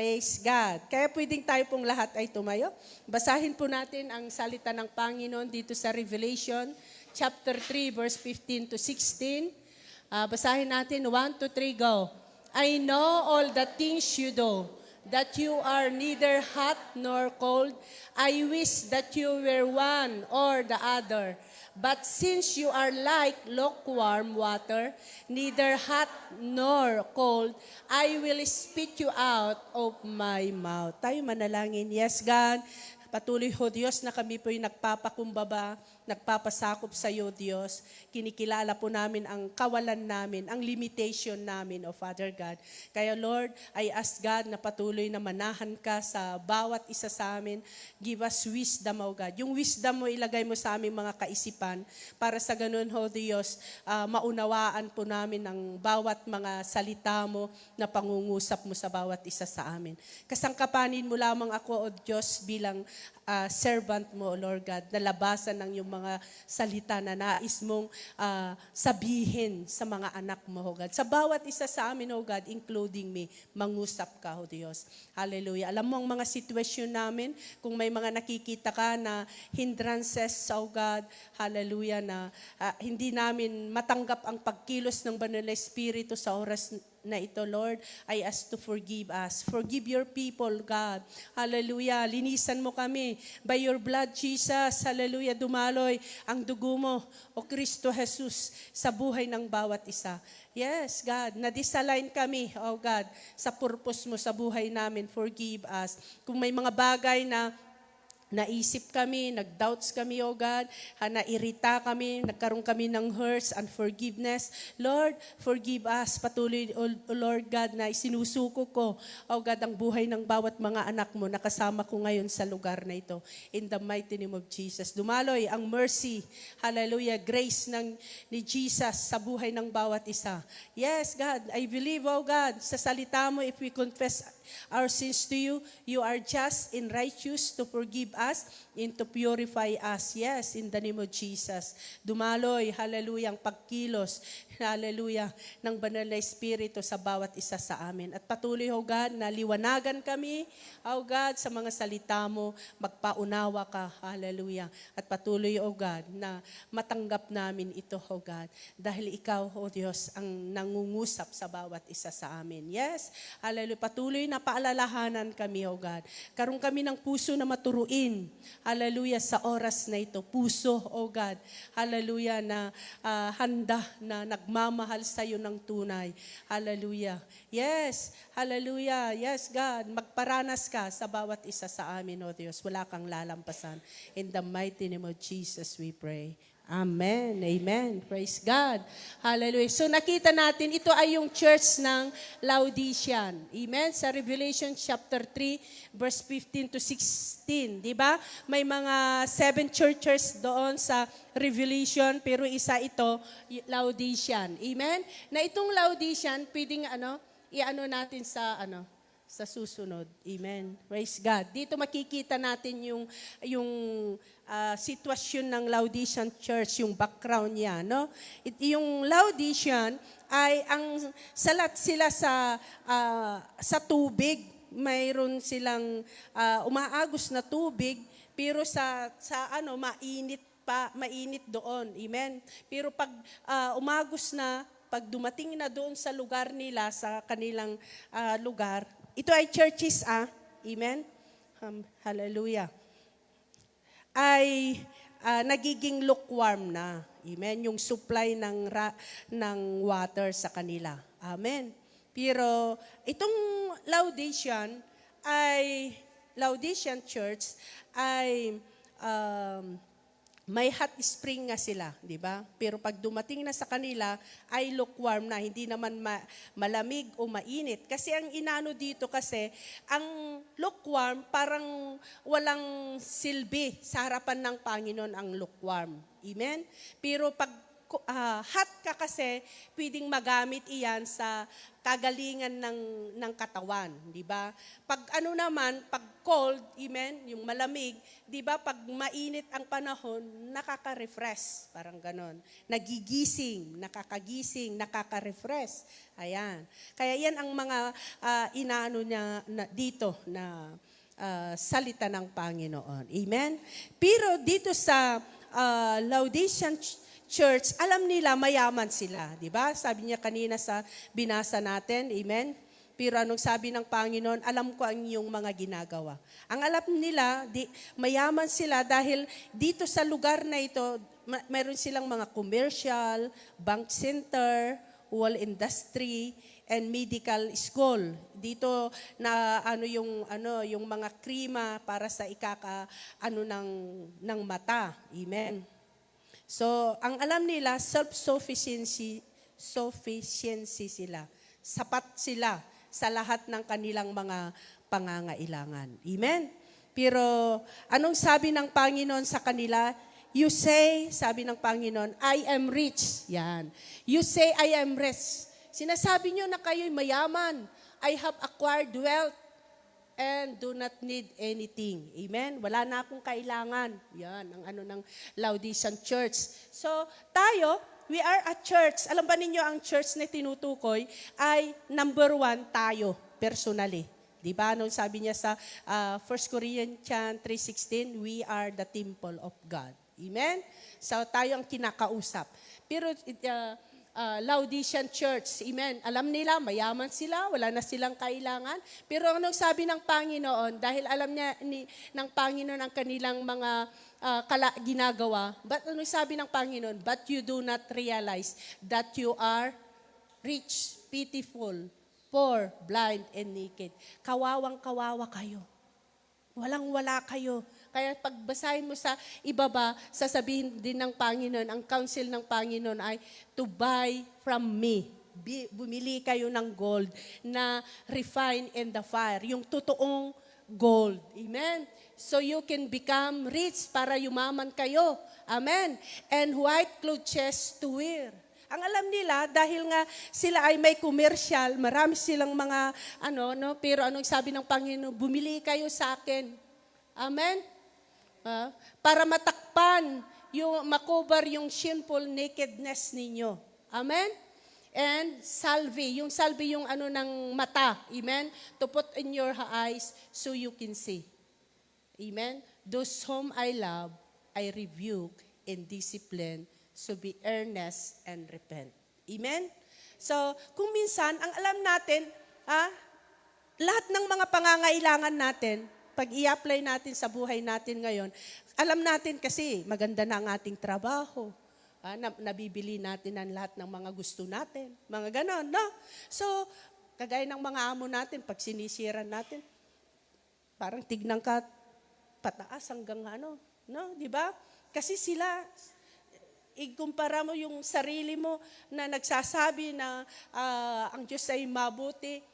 Praise God. Kaya pwedeng tayo pong lahat ay tumayo. Basahin po natin ang salita ng Panginoon dito sa Revelation chapter 3 verse 15 to 16. Basahin natin 1 to 3, go. I know all the things you do, that you are neither hot nor cold. I wish that you were one or the other. But since you are like lukewarm water, neither hot nor cold, I will spit you out of my mouth. Tayo manalangin. Yes, God. Patuloy ho, Diyos, na kami po'y nagpapakumbaba, nagpapasakop sa iyo, Diyos. Kinikilala po namin ang kawalan namin, ang limitation namin, O Father God. Kaya Lord, I ask God na patuloy na manahan ka sa bawat isa sa amin. Give us wisdom, O God. Yung wisdom mo, ilagay mo sa aming mga kaisipan para sa ganun, O Diyos, maunawaan po namin ang bawat mga salita mo na pangungusap mo sa bawat isa sa amin. Kasangkapanin mo lamang ako, O Diyos, bilang servant mo, Lord God, na labasan ng iyong mga salita na nais mong sabihin sa mga anak mo, O God. Sa bawat isa sa amin, O God, including me, mangusap ka, O Diyos. Hallelujah. Alam mo ang mga sitwasyon namin, kung may mga nakikita ka na hindrances, O God, hallelujah, na hindi namin matanggap ang pagkilos ng Banal na Espiritu sa oras na ito, Lord, I ask to forgive us. Forgive your people, God. Hallelujah. Linisan mo kami. By your blood, Jesus, hallelujah, dumaloy ang dugo mo, O Kristo Jesus, sa buhay ng bawat isa. Yes, God, na-disalign kami, O God, sa purpose mo sa buhay namin. Forgive us. Kung may mga bagay na naisip kami, nag-doubts kami, O God, nairita kami, nagkaroon kami ng hurts, unforgiveness. Lord, forgive us. Patuloy, O Lord God, na isinusuko ko, O God, ang buhay ng bawat mga anak mo na kasama ko ngayon sa lugar na ito. In the mighty name of Jesus. Dumaloy ang mercy, hallelujah, grace ni Jesus sa buhay ng bawat isa. Yes, God, I believe, O God, sa salita mo, if we confess our sins to you, you are just and righteous to forgive us and to purify us. Yes, in the name of Jesus. Dumaloy, hallelujah, ang pagkilos, hallelujah, ng Banal na Espiritu sa bawat isa sa amin. At patuloy, O God, na liwanagan kami, O God, sa mga salita mo, magpaunawa ka, hallelujah. At patuloy, O God, na matanggap namin ito, O God, dahil ikaw, O Diyos, ang nangungusap sa bawat isa sa amin. Yes, hallelujah. Patuloy na paalalahanan kami, O God. Karoon kami ng puso na maturuin. Hallelujah, sa oras na ito. Puso, O God. Hallelujah, na handa na nagmamahal sa iyo ng tunay. Hallelujah. Yes, hallelujah. Yes, God. Magparanas ka sa bawat isa sa amin, O Diyos. Wala kang lalampasan. In the mighty name of Jesus we pray. Amen. Amen. Praise God. Hallelujah. So nakita natin, ito ay yung church ng Laodicean. Amen. Sa Revelation chapter 3, verse 15 to 16. Diba? May mga 7 churches doon sa Revelation, pero isa ito, Laodicean. Amen. Na itong Laodicean, pwedeng i-ano natin sa susunod. Amen. Praise God. Dito makikita natin yung sitwasyon ng Laodicean church, yung background niya, no? Yung Laodicean ay salat sila sa tubig. Mayroon silang umaagos na tubig, pero mainit doon. Amen. Pero pag umagos na, pag dumating na doon sa lugar nila, sa kanilang lugar, ito ay churches, Amen? Hallelujah. Ay nagiging lukewarm na. Amen? Yung supply ng water sa kanila. Amen? Pero itong Laodicean church ay may hot spring nga sila, di ba? Pero pag dumating na sa kanila, ay lukewarm na, hindi naman malamig o mainit. Kasi ang inano dito ang lukewarm parang walang silbi sa harapan ng Panginoon ang lukewarm. Amen? Pero pag hot ka kasi, pwedeng magamit iyan sa kagalingan ng katawan, di ba? Pag ano naman, pag cold, amen, yung malamig, di ba, pag mainit ang panahon, nakaka-refresh, parang ganon. Nagigising, nakakagising, nakaka-refresh. Ayan. Kaya yan ang mga inaano niya dito na salita ng Panginoon. Amen? Pero dito sa Laodicean Church, alam nila mayaman sila, di ba? Sabi niya kanina sa binasa natin, amen? Pero anong sabi ng Panginoon, alam ko ang iyong mga ginagawa. Ang alam nila, mayaman sila dahil dito sa lugar na ito, mayroon silang mga commercial, bank center, wool industry, and medical school. Dito na yung mga krima para sa ng mata. Amen. So, ang alam nila, self-sufficiency sila. Sapat sila sa lahat ng kanilang mga pangangailangan. Amen? Pero, anong sabi ng Panginoon sa kanila? You say, sabi ng Panginoon, I am rich. Yan. You say, I am rich. Sinasabi nyo na kayo'y mayaman. I have acquired wealth and do not need anything. Amen? Wala na akong kailangan. Yan, ang ng Laodicean Church. So, tayo, we are a church. Alam ba ninyo, ang church na tinutukoy ay number 1 tayo, personally. Di ba? Nung sabi niya sa 1 Corinthians 3:16, we are the temple of God. Amen? So, tayo ang kinakausap. Pero, Laodicean Church. Amen. Alam nila, mayaman sila, wala na silang kailangan. Pero anong sabi ng Panginoon, dahil alam niya ng Panginoon ang kanilang mga ginagawa, but anong sabi ng Panginoon, but you do not realize that you are rich, pitiful, poor, blind, and naked. Kawawang-kawawa kayo. Walang-wala kayo. Kaya pagbasahin mo sa ibaba, sasabihin din ng Panginoon, ang counsel ng Panginoon ay to buy from me. Bumili kayo ng gold na refined in the fire. Yung totoong gold. Amen? So you can become rich para yumaman kayo. Amen? And white clothes to wear. Ang alam nila, dahil nga sila ay may commercial, marami silang mga pero anong sabi ng Panginoon, bumili kayo sa akin. Amen? Para matakpan, makover yung sinful nakedness ninyo. Amen? And salve, yung ng mata. Amen? To put in your eyes so you can see. Amen? Those whom I love, I rebuke and discipline, so be earnest and repent. Amen? So, kung minsan, ang alam natin, lahat ng mga pangangailangan natin, pag i-apply natin sa buhay natin ngayon, alam natin kasi maganda na ang ating trabaho. Nabibili natin ang lahat ng mga gusto natin. Mga ganon, no? So, kagaya ng mga amo natin, pag sinisiran natin, parang tignan ka pataas hanggang no? Di ba? Kasi sila, ikumpara mo yung sarili mo na nagsasabi na ang Diyos ay mabuti,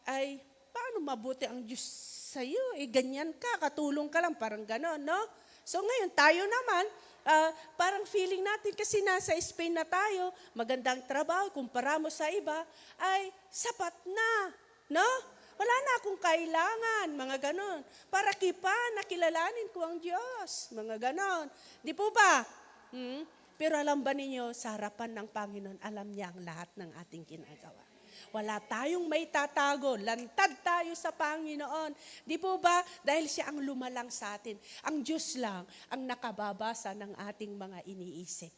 ay paano mabuti ang Diyos sa'yo? Ganyan ka, katulong ka lang, parang gano'n, no? So ngayon, tayo naman, parang feeling natin kasi nasa Spain na tayo, magandang trabaho, kumpara mo sa iba, ay sapat na, no? Wala na akong kailangan, mga gano'n. Para nakilalanin ko ang Diyos, mga gano'n. Di po ba? Pero alam ba ninyo, sa harapan ng Panginoon, alam niya ang lahat ng ating ginagawa. Wala tayong may tatago. Lantad tayo sa Panginoon. Di po ba? Dahil siya ang lumalang sa atin. Ang Diyos lang ang nakababasa ng ating mga iniisip.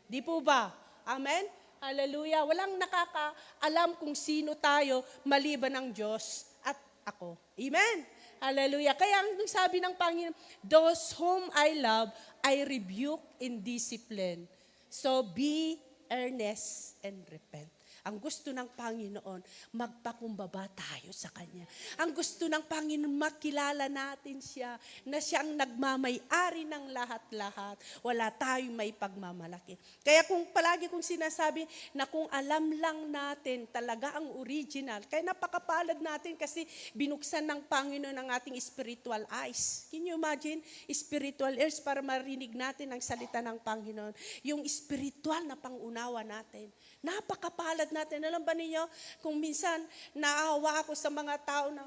Di po ba? Amen? Hallelujah. Walang nakakaalam kung sino tayo maliban ng Diyos at ako. Amen? Hallelujah. Kaya ang sabi ng Panginoon, those whom I love, I rebuke in discipline. So be earnest and repent. Ang gusto ng Panginoon, magpakumbaba tayo sa Kanya. Ang gusto ng Panginoon, makilala natin siya, na siya ang nagmamay-ari ng lahat-lahat. Wala tayong may pagmamalaki. Kaya kung palagi kong sinasabi na kung alam lang natin talaga ang original, kaya napakapalad natin kasi binuksan ng Panginoon ang ating spiritual eyes. Can you imagine? Spiritual ears para marinig natin ang salita ng Panginoon. Yung spiritual na pangunawa natin. Napakapalad natin. Alam ba ninyo, kung minsan naawa ako sa mga tao na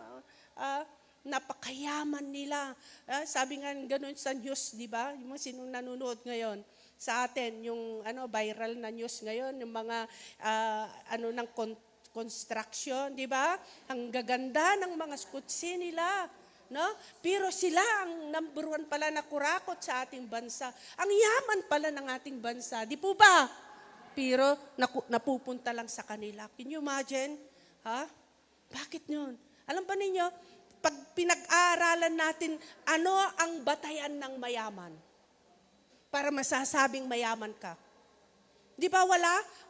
napakayaman nila. Sabi nga ganun sa news, di ba? Yung mga sinong nanonood ngayon sa atin, yung viral na news ngayon, yung mga ng construction, di ba? Ang gaganda ng mga skutsi nila. No? Pero sila ang number one pala na kurakot sa ating bansa. Ang yaman pala ng ating bansa. Di po ba? Pero napupunta lang sa kanila. Can you imagine? Ha? Bakit yun? Alam ba ninyo, pag pinag-aaralan natin, ano ang batayan ng mayaman? Para masasabing mayaman ka. Di ba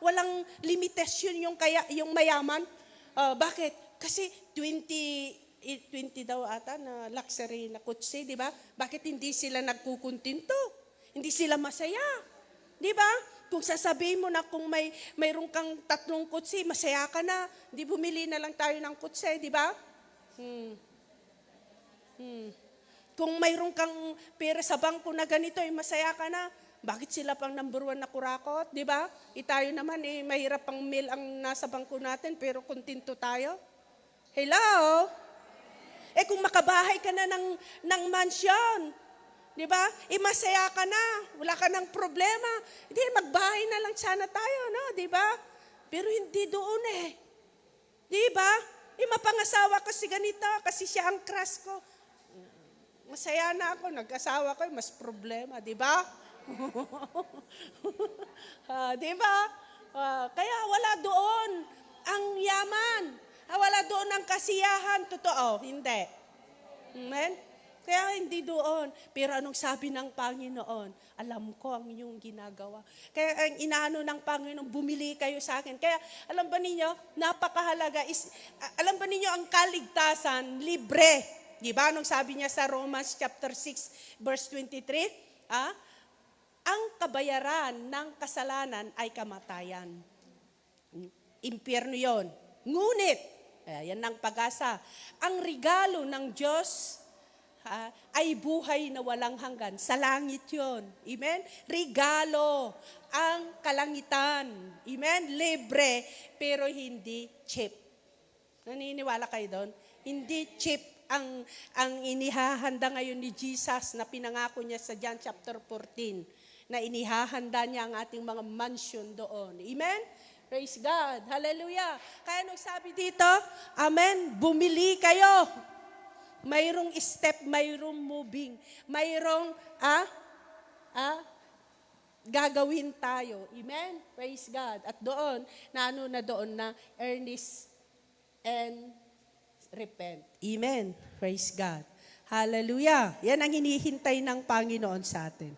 walang limitasyon yung mayaman? Bakit? Kasi 20 daw ata na luxury na kutsi, di ba? Bakit hindi sila nagkukuntinto? Hindi sila masaya. Di ba? Kung sasabihin mo na kung mayroon kang 3 kutsi, masaya ka na. Di bumili na lang tayo ng kutsi, di ba? Kung mayroon kang pera sa bangko na ganito, masaya ka na. Bakit sila pang number one na kurakot, di ba? Tayo naman, mahirap pang meal ang nasa bangko natin, pero kontento tayo. Hello? Kung makabahay ka na ng mansion, di ba? Masaya ka na, wala ka ng problema. Hindi, magbahay na lang sana tayo, no? Di ba? Pero hindi doon Di ba? Mapangasawa kasi ganito, kasi siya ang crush ko. Masaya na ako, nag-asawa ko, mas problema, di ba? Di ba? Kaya wala doon ang yaman. Wala doon ang kasiyahan. Totoo, hindi. Amen? Kaya hindi doon. Pero anong sabi ng Panginoon? Alam ko ang inyong ginagawa. Kaya ang inaano ng Panginoon, bumili kayo sa akin. Kaya alam ba ninyo, napakahalaga. Alam ba ninyo, ang kaligtasan, libre. Di ba? Anong sabi niya sa Romans chapter 6, verse 23? Ang kabayaran ng kasalanan ay kamatayan. Impyerno yon. Ngunit, yan ang pag-asa. Ang regalo ng Diyos ay buhay na walang hanggan. Sa langit yun. Amen? Regalo ang kalangitan. Amen? Libre, pero hindi cheap. Naniniwala kayo doon? Hindi cheap ang inihahanda ngayon ni Jesus na pinangako niya sa John chapter 14 na inihahanda niya ang ating mga mansion doon. Amen? Praise God. Hallelujah. Kaya nung sabi dito, amen, bumili kayo. Mayroong step, mayroong moving. Mayroong, gagawin tayo. Amen? Praise God. At doon, na doon na earnest and repent. Amen? Praise God. Hallelujah. Yan ang hinihintay ng Panginoon sa atin.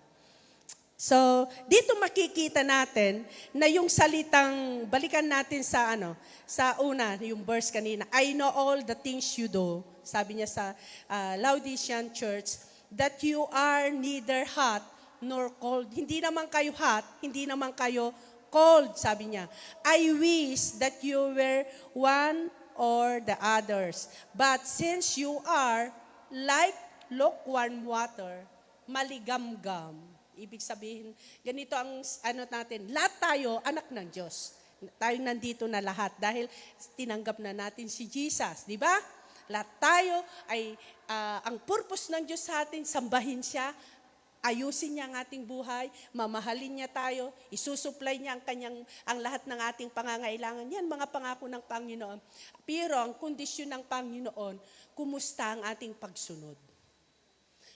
So, dito makikita natin na yung salitang, balikan natin sa sa una, yung verse kanina, I know all the things you do, sabi niya sa Laodicean church, that you are neither hot nor cold. Hindi naman kayo hot, hindi naman kayo cold, sabi niya. I wish that you were one or the others. But since you are like lukewarm water, maligamgam. Ibig sabihin, ganito ang natin, lahat tayo anak ng Diyos. Tayo nandito na lahat dahil tinanggap na natin si Jesus, di ba? Lahat tayo ay, ang purpose ng Diyos sa atin, sambahin siya, ayusin niya ang ating buhay, mamahalin niya tayo, isusupply niya ang lahat ng ating pangangailangan. Yan mga pangako ng Panginoon. Pero ang kondisyon ng Panginoon, kumusta ang ating pagsunod?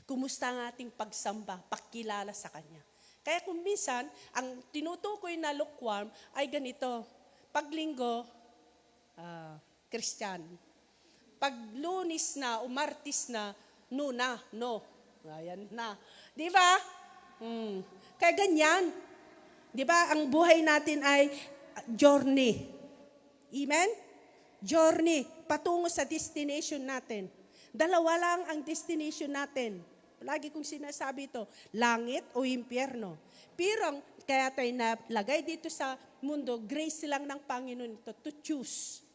Kumusta ang ating pagsamba, pagkilala sa Kanya? Kaya kung minsan, ang tinutukoy na lukewarm ay ganito. Pag Linggo, Christian. Pag Lunes na, Martes na, no. Ayan na. Di ba? Kaya ganyan. Di ba? Ang buhay natin ay journey. Amen? Journey, patungo sa destination natin. Dalawa lang ang destination natin. Lagi kong sinasabi ito, langit o impyerno. Pero kaya tayo nalagay dito sa mundo, grace lang ng Panginoon ito to choose.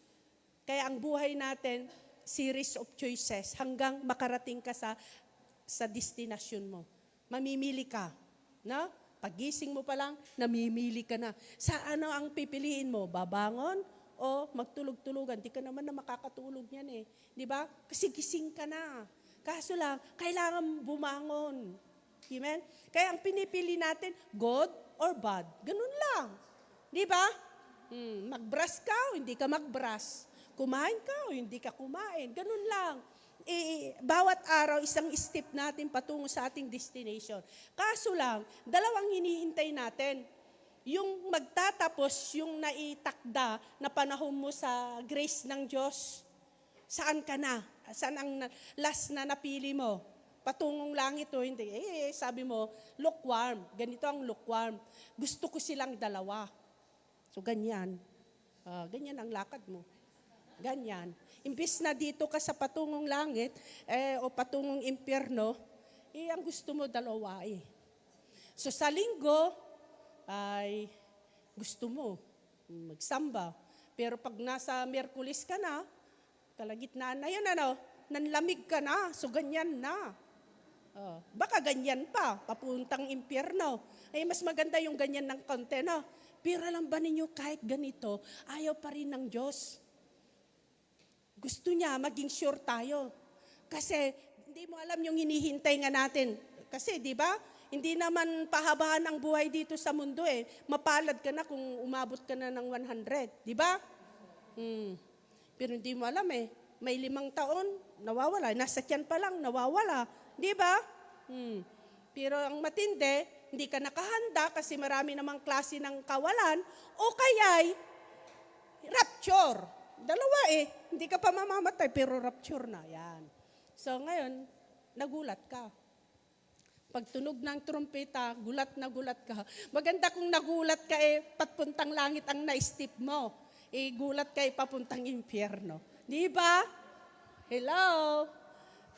Kaya ang buhay natin, series of choices hanggang makarating ka sa destination mo. Mamimili ka. No? Pagising mo pa lang, namimili ka na. Sa ano ang pipiliin mo? Babangon o magtulog-tulugan? Di ka naman na makakatulog yan eh. Di ba? Kasi gising ka na. Kaso lang, kailangan bumangon. Amen? Kaya ang pinipili natin, good or bad. Ganun lang. Di ba? Mag-brush ka o hindi ka mag-brush. Kumain ka o hindi ka kumain. Ganun lang. Bawat araw, isang step natin patungo sa ating destination. Kaso lang, dalawang hinihintay natin. Yung magtatapos, yung naitakda na panahon mo sa grace ng Diyos. Saan ka na? Saan ang last na napili mo? Patungong langit o hindi? Sabi mo, lukewarm. Ganito ang lukewarm. Gusto ko silang dalawa. So, ganyan. Ganyan ang lakad mo. Ganyan. Imbis na dito ka sa patungong langit o patungong impyerno, ang gusto mo dalawa eh. So sa linggo, ay gusto mo magsamba. Pero pag nasa Miyerkules ka na, kalagitnaan na yun, nanlamig ka na, so ganyan na. Baka ganyan pa, papuntang impyerno. Mas maganda yung ganyan ng konti, no? Pero alam ba ninyo, kahit ganito, ayaw pa rin ng Diyos. Gusto niya, maging sure tayo. Kasi, hindi mo alam yung hinihintay nga natin. Kasi, di ba, hindi naman pahabaan ang buhay dito sa mundo eh. Mapalad ka na kung umabot ka na ng 100. Di ba? Pero hindi mo alam eh. May 5 taon, nawawala. Nasa tiyan pa lang, nawawala. Di ba? Pero ang matindi, hindi ka nakahanda kasi marami namang klase ng kawalan o kaya'y rapture. Dalawa eh. Hindi ka pa mamamatay pero rapture na. Yan. So ngayon, nagulat ka. Pag tunog ng trumpeta, gulat na gulat ka. Maganda kung nagulat ka patpuntang langit ang na-step mo. Gulat ka papuntang impyerno. Di ba? Hello?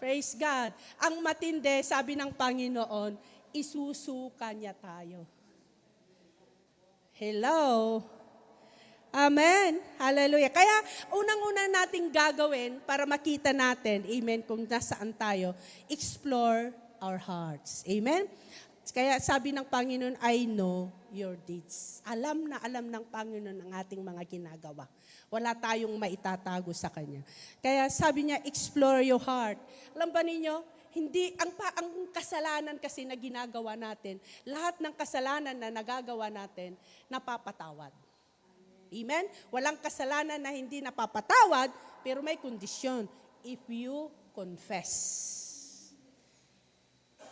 Praise God. Ang matindi, sabi ng Panginoon, isusuka niya tayo. Hello? Amen. Hallelujah. Kaya unang-una nating gagawin para makita natin, amen, kung nasaan tayo, explore our hearts. Amen. Kaya sabi ng Panginoon, I know your deeds. Alam na alam ng Panginoon ang ating mga ginagawa. Wala tayong maitatago sa Kanya. Kaya sabi niya, explore your heart. Alam ba ninyo, hindi, ang kasalanan kasi na ginagawa natin, lahat ng kasalanan na nagagawa natin, napapatawad. Amen? Walang kasalanan na hindi napapatawad, pero may kondisyon. If you confess.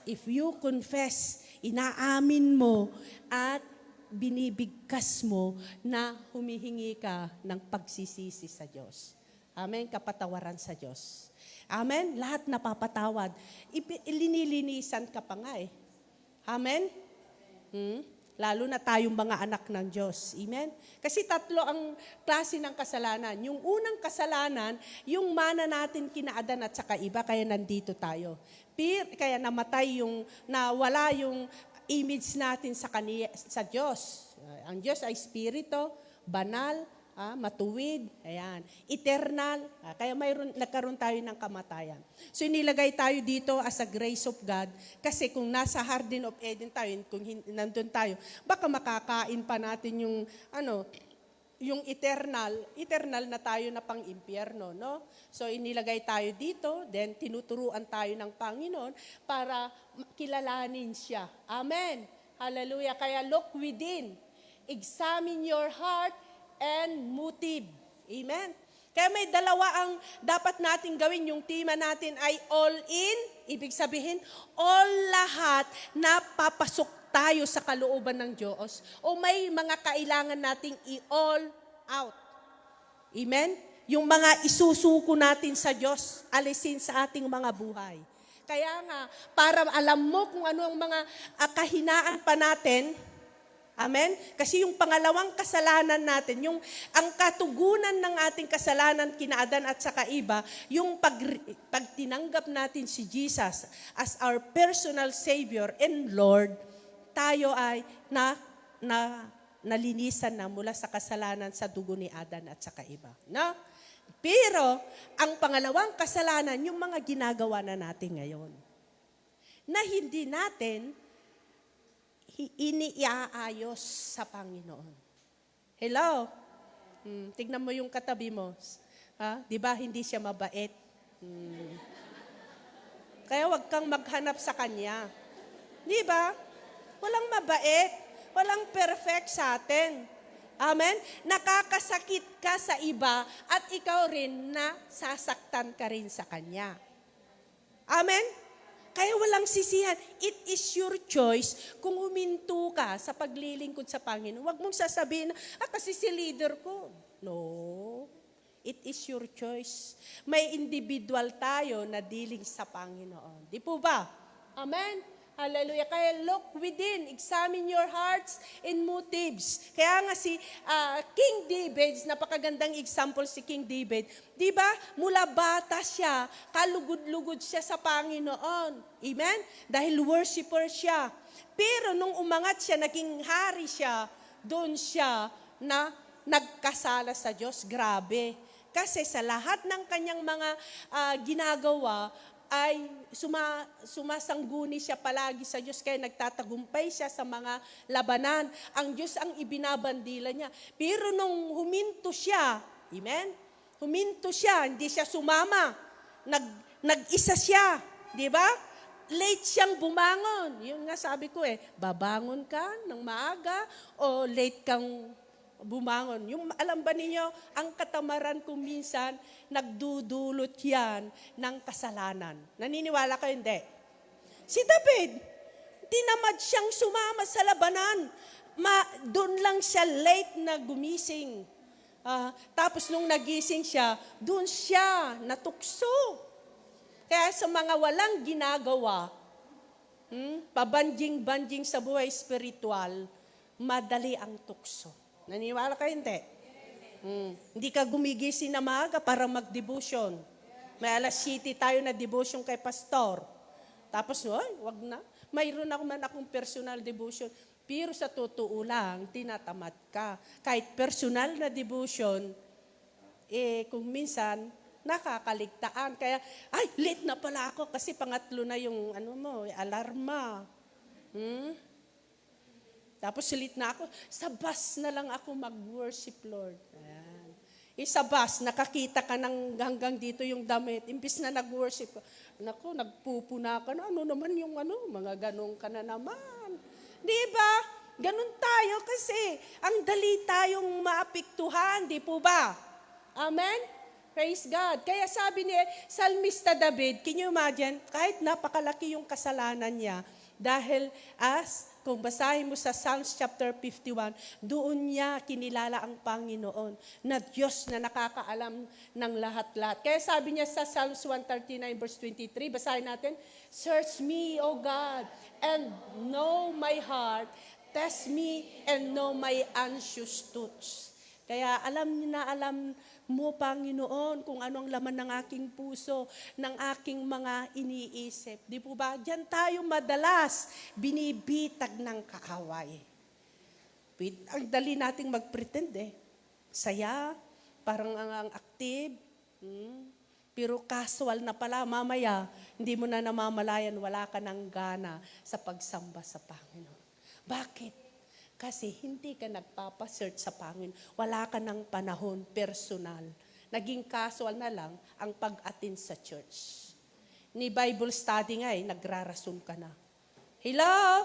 If you confess, inaamin mo at binibigkas mo na humihingi ka ng pagsisisi sa Diyos. Amen? Kapatawaran sa Diyos. Amen? Lahat napapatawad. Ilinilinisan ka pa nga eh. Amen? Lalo na tayong mga anak ng Diyos. Amen? Kasi 3 ang klase ng kasalanan. Yung unang kasalanan, yung mana natin kina Adan at saka iba, kaya nandito tayo. Kaya namatay nawala yung image natin sa Diyos. Ang Diyos ay spirito, banal, matuwid, ayan, eternal. Kaya nagkaroon tayo ng kamatayan. So inilagay tayo dito as a grace of God kasi kung nasa Garden of Eden tayo, kung nandun tayo, baka makakain pa natin yung eternal na tayo na pang-impyerno, no? So inilagay tayo dito, then tinuturuan tayo ng Panginoon para kilalanin siya. Amen. Hallelujah. Kaya look within. Examine your heart and motive. Amen. Kaya may dalawa ang dapat nating gawin. Yung tema natin ay all in. Ibig sabihin, all lahat na papasok tayo sa kalooban ng Diyos. O may mga kailangan nating i-all out. Amen. Yung mga isusuko natin sa Diyos, alisin sa ating mga buhay. Kaya nga, para alam mo kung ano ang mga kahinaan pa natin, Amen? Kasi yung pangalawang kasalanan natin, ang katugunan ng ating kasalanan kina Adan at saka iba, yung pag tinanggap natin si Jesus as our personal Savior and Lord, tayo ay nalinisan na mula sa kasalanan sa dugo ni Adan at saka iba. No? Pero, ang pangalawang kasalanan, yung mga ginagawa na natin ngayon, na hindi natin iniaayos sa Panginoon. Hello? Tignan mo yung katabi mo. Ha? Di ba hindi siya mabait? Kaya wag kang maghanap sa kanya. Di ba? Walang mabait. Walang perfect sa atin. Amen? Nakakasakit ka sa iba at ikaw rin na sasaktan ka rin sa kanya. Amen? Kaya walang sisihan. It is your choice kung huminto ka sa paglilingkod sa Panginoon. Huwag mong sasabihin, kasi si leader ko. No. It is your choice. May individual tayo na dealing sa Panginoon. Di po ba? Amen? Hallelujah. Kaya look within, examine your hearts and motives. Kaya nga si King David, napakagandang example si King David. Di ba? Mula bata siya, kalugod-lugod siya sa Panginoon. Amen? Dahil worshiper siya. Pero nung umangat siya, naging hari siya, doon siya na nagkasala sa Diyos. Grabe. Kasi sa lahat ng kanyang mga ginagawa, ay sumasangguni siya palagi sa Diyos, kaya nagtatagumpay siya sa mga labanan. Ang Diyos ang ibinabandila niya. Pero nung huminto siya, amen? Huminto siya, hindi siya sumama. Nag-isa siya, di ba? Late siyang bumangon. Yun nga sabi ko babangon ka ng maaga o late kang bumangon. Alam ba ninyo, ang katamaran kung minsan, nagdudulot yan ng kasalanan. Naniniwala kayo, hindi? Si David, tinamad siyang sumama sa labanan. Doon lang siya late na gumising. Tapos nung nagising siya, doon siya natukso. Kaya sa mga walang ginagawa, pabanjing-banjing sa buhay spiritual, madali ang tukso. Naniwala ka hindi? Hindi ka gumigising na maaga para mag-devotion. May alas 7 tayo na devotion kay pastor. Tapos, wag na. Mayroon akong personal devotion. Pero sa totoo lang, tinatamad ka. Kahit personal na devotion, kung minsan, nakakaligtaan. Kaya, late na pala ako kasi pangatlo na yung alarma. Tapos sulit na ako, sa bus na lang ako mag-worship, Lord. Ayan. Sa bus, nakakita ka ng hanggang dito yung damit. Imbis na nag-worship ka, naku, nagpupuna ka na, naman yung mga ganun ka na naman. Di ba? Ganun tayo kasi ang dali tayong maapektuhan, di po ba? Amen? Praise God. Kaya sabi ni Salmista David, can you imagine, kahit napakalaki yung kasalanan niya, dahil kung basahin mo sa Psalms chapter 51, doon niya kinilala ang Panginoon na Diyos na nakakaalam ng lahat-lahat. Kaya sabi niya sa Psalms 139 verse 23, basahin natin, search me, O God, and know my heart, test me and know my anxious thoughts. Kaya alam mo, Panginoon, kung ano ang laman ng aking puso, ng aking mga iniisip. Di po ba? Diyan tayo madalas binibitag ng kaaway. Ang dali nating mag-pretend Saya, parang ang active. Pero casual na pala, mamaya, hindi mo na namamalayan, wala ka ng gana sa pagsamba sa Panginoon. Bakit? Kasi hindi ka nagpapasearch sa Panginoon. Wala ka ng panahon personal. Naging casual na lang ang pag-attend sa church. Ni Bible study nga nagrarason ka na. Hello?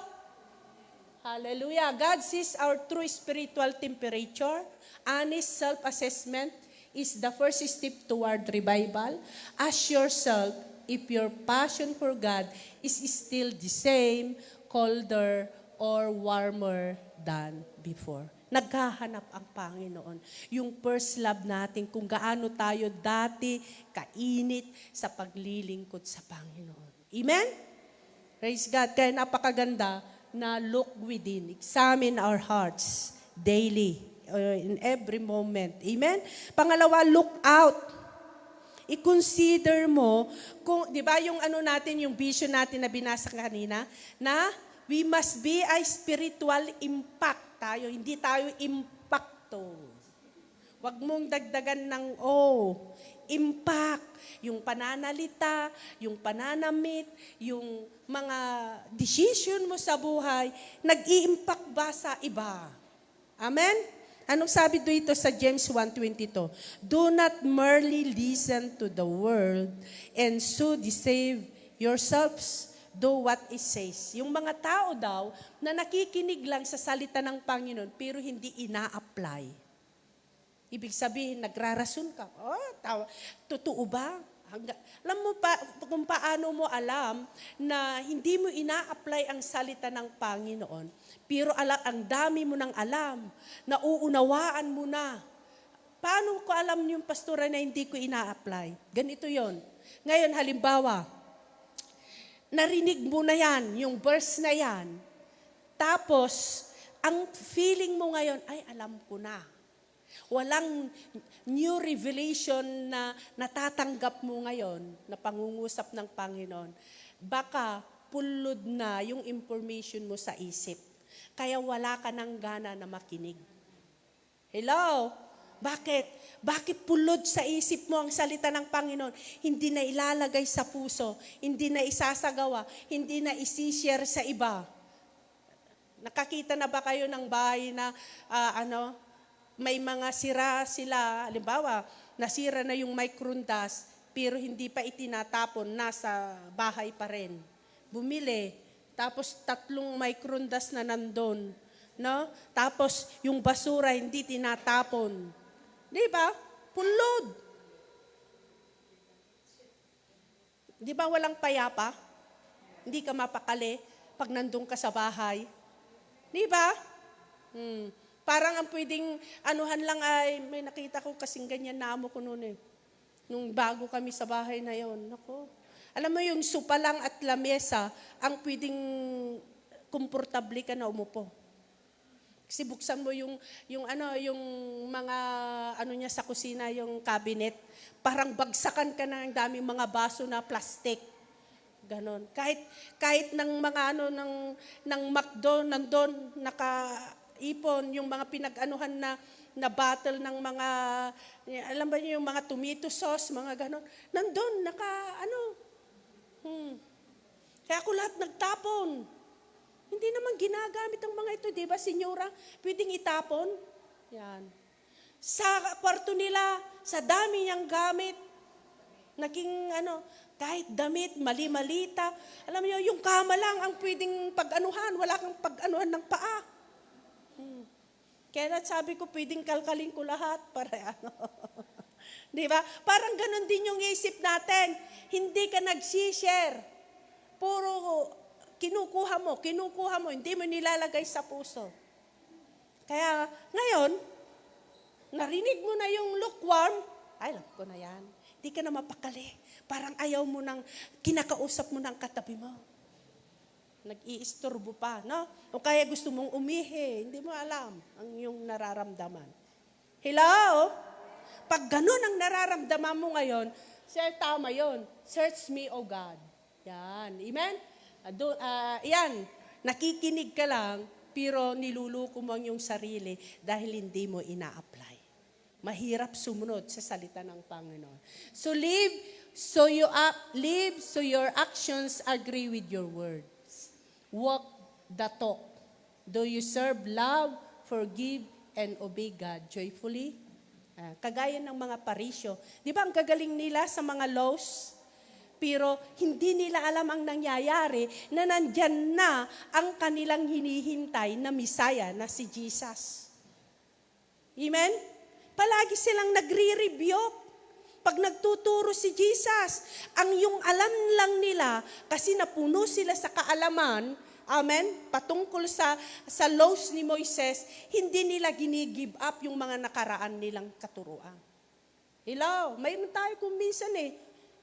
Hallelujah. God sees our true spiritual temperature. Honest self-assessment is the first step toward revival. Ask yourself if your passion for God is still the same, colder, or warmer than before. Naghahanap ang Panginoon. Yung first love natin, kung gaano tayo dati kainit sa paglilingkod sa Panginoon. Amen? Praise God. Kaya napakaganda na look within. Examine our hearts daily, in every moment. Amen? Pangalawa, look out. I-consider mo, kung, di ba yung ano natin, yung vision natin na binasa kanina, na we must be a spiritual impact tayo. Hindi tayo impacto. Huwag mong dagdagan ng impact. Yung pananalita, yung pananamit, yung mga decision mo sa buhay, nag-i-impact ba sa iba? Amen? Anong sabi dito sa James 1:22? Do not merely listen to the word and so deceive yourselves. Do what it says. Yung mga tao daw na nakikinig lang sa salita ng Panginoon pero hindi ina-apply. Ibig sabihin, nagrarason ka. Totoo ba? Alam mo pa kung paano mo alam na hindi mo ina-apply ang salita ng Panginoon, pero ang dami mo nang alam, nauunawaan mo na. Paano ko alam yung pastora na hindi ko ina-apply? Ganito yon. Ngayon, halimbawa, narinig mo na yan, yung verse na yan. Tapos, ang feeling mo ngayon, ay alam ko na. Walang new revelation na natatanggap mo ngayon na pangungusap ng Panginoon. Baka pulod na yung information mo sa isip. Kaya wala ka nang gana na makinig. Hello? Bakit? Bakit pulod sa isip mo ang salita ng Panginoon? Hindi na ilalagay sa puso, hindi na isasagawa, hindi na isishare sa iba. Nakakita na ba kayo ng bahay na may mga sira sila, halimbawa, nasira na yung microndas, pero hindi pa itinatapon, nasa bahay pa rin. Bumili, tapos 3 microndas na nandun, no? Tapos yung basura hindi tinatapon. Di ba? Pulod. Di ba walang payapa? Hindi ka mapakali pag nandun ka sa bahay. Di ba? Parang ang pwedeng anuhan lang ay, may nakita ko kasing ganyan na amo ko noon eh. Nung bago kami sa bahay na yon. Nako. Alam mo yung sopa lang at lamesa, ang pwedeng komportable ka na umupo. Kasi buksan mo yung mga niya sa kusina, yung cabinet, parang bagsakan ka na ng daming mga baso na plastic. Ganon. Kahit ng mga ng McDo nandun ipon, yung mga pinag-anuhan na bottle ng mga, alam ba niyo, yung mga tomato sauce, mga ganon. Nandun, Kaya ako lahat nagtapon. Hindi naman ginagamit ang mga ito, di ba, senyora? Pwedeng itapon. Yan. Sa kwarto nila, sa dami niyang gamit, naging kahit damit, mali-malita. Alam niyo, yung kama lang ang pwedeng pag-anuhan, wala kang pag-anuhan ng paa. Kaya sabi ko, pwedeng kalkalin ko lahat para Di ba? Parang ganun din yung isip natin. Hindi ka nag-share. Puro kinukuha mo, hindi mo nilalagay sa puso. Kaya ngayon, narinig mo na yung lukewarm, ay, alam ko na yan. Hindi ka na mapakali. Parang ayaw mo kinakausap mo ng katabi mo. Nag-iistorbo pa, no? O kaya gusto mong umihi, hindi mo alam ang iyong nararamdaman. Hello? Pag ganun ang nararamdaman mo ngayon, tama yon. Search me, O God. Yan. Amen? Yan. Nakikinig ka lang, pero niluluko mo ang iyong sarili dahil hindi mo ina-apply. Mahirap sumunod sa salita ng Panginoon. So live so your actions agree with your word. Walk the talk. Do you serve, love, forgive, and obey God joyfully? Kagaya ng mga parisyo. Di ba ang gagaling nila sa mga laws? Pero hindi nila alam ang nangyayari na nandyan na ang kanilang hinihintay na Misaya na si Jesus. Amen? Palagi silang nagre-rebuke. Pag nagtuturo si Jesus, ang yung alam lang nila, kasi napuno sila sa kaalaman, amen, patungkol sa laws ni Moises, hindi nila gini-give up yung mga nakaraan nilang katuruan. Hello, mayroon tayo kung minsan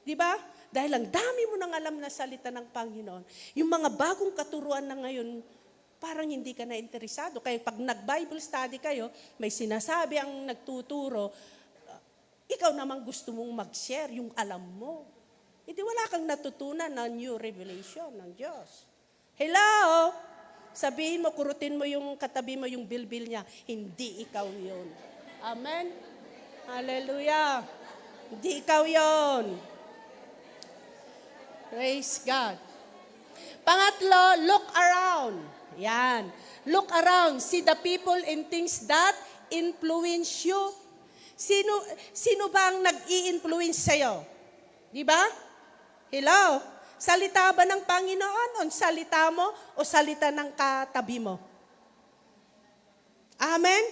di ba? Dahil ang dami mo nang alam na salita ng Panginoon, yung mga bagong katuruan na ngayon, parang hindi ka na interesado. Kaya pag nag-Bible study kayo, may sinasabi ang nagtuturo, ikaw naman gusto mong mag-share yung alam mo. Hindi wala kang natutunan na new revelation ng Diyos. Hello? Sabihin mo, kurutin mo yung katabi mo yung bilbil niya. Hindi ikaw yun. Amen? Hallelujah. Hindi ikaw yun. Praise God. Pangatlo, look around. Yan. Look around. See the people and things that influence you. Sino ba ang nag-i-influence sa'yo? Di ba? Hello? Salita ba ng Panginoon o salita mo o salita ng katabi mo? Amen?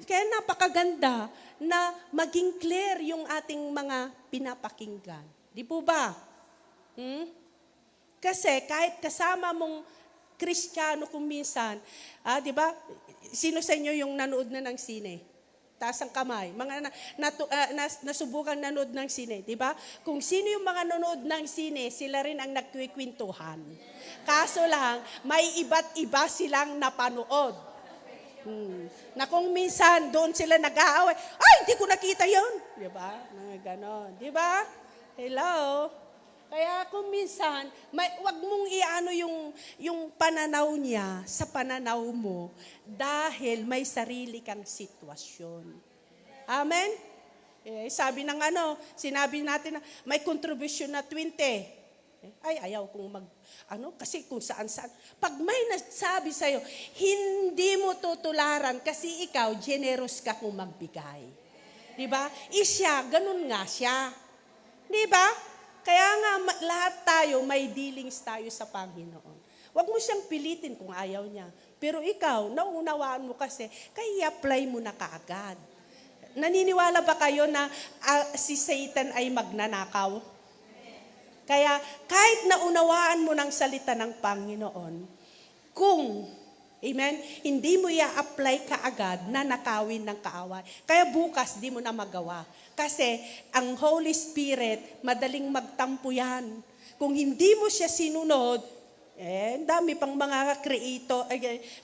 Kaya napakaganda na maging clear yung ating mga pinapakinggan. Di po ba? Kasi kahit kasama mong Kristiyano kung minsan, di ba? Sino sa inyo yung nanood na ng sine? Taas ang kamay. Mga nasubukan nanood ng sine, di ba? Kung sino yung mga nanood ng sine, sila rin ang nagkwikwentuhan. Kaso lang, may iba't iba silang napanood. Na kung minsan doon sila nag-aaway, ay, hindi ko nakita yun. Di ba? Mga ganon. Di ba? Hello? Kaya kung minsan, wag mong iano yung pananaw niya sa pananaw mo dahil may sarili kang sitwasyon. Amen? Sabi ng sinabi natin na may contribution na 20. Ay, ayaw kong kasi kung saan-saan. Pag may nagsabi sa'yo, hindi mo tutularan kasi ikaw, generous ka kung magbigay. Diba? Siya, ganun nga siya. Diba? Kaya nga, lahat tayo, may dealings tayo sa Panginoon. Huwag mo siyang pilitin kung ayaw niya. Pero ikaw, naunawaan mo kasi, kaya apply mo na kaagad. Naniniwala ba kayo na si Satan ay magnanakaw? Kaya kahit naunawaan mo ng salita ng Panginoon, kung, amen, hindi mo i-apply kaagad na nakawin ng kaaway. Kaya bukas, di mo na magawa. Kasi ang Holy Spirit, madaling magtampo yan. Kung hindi mo siya sinunod, dami pang mga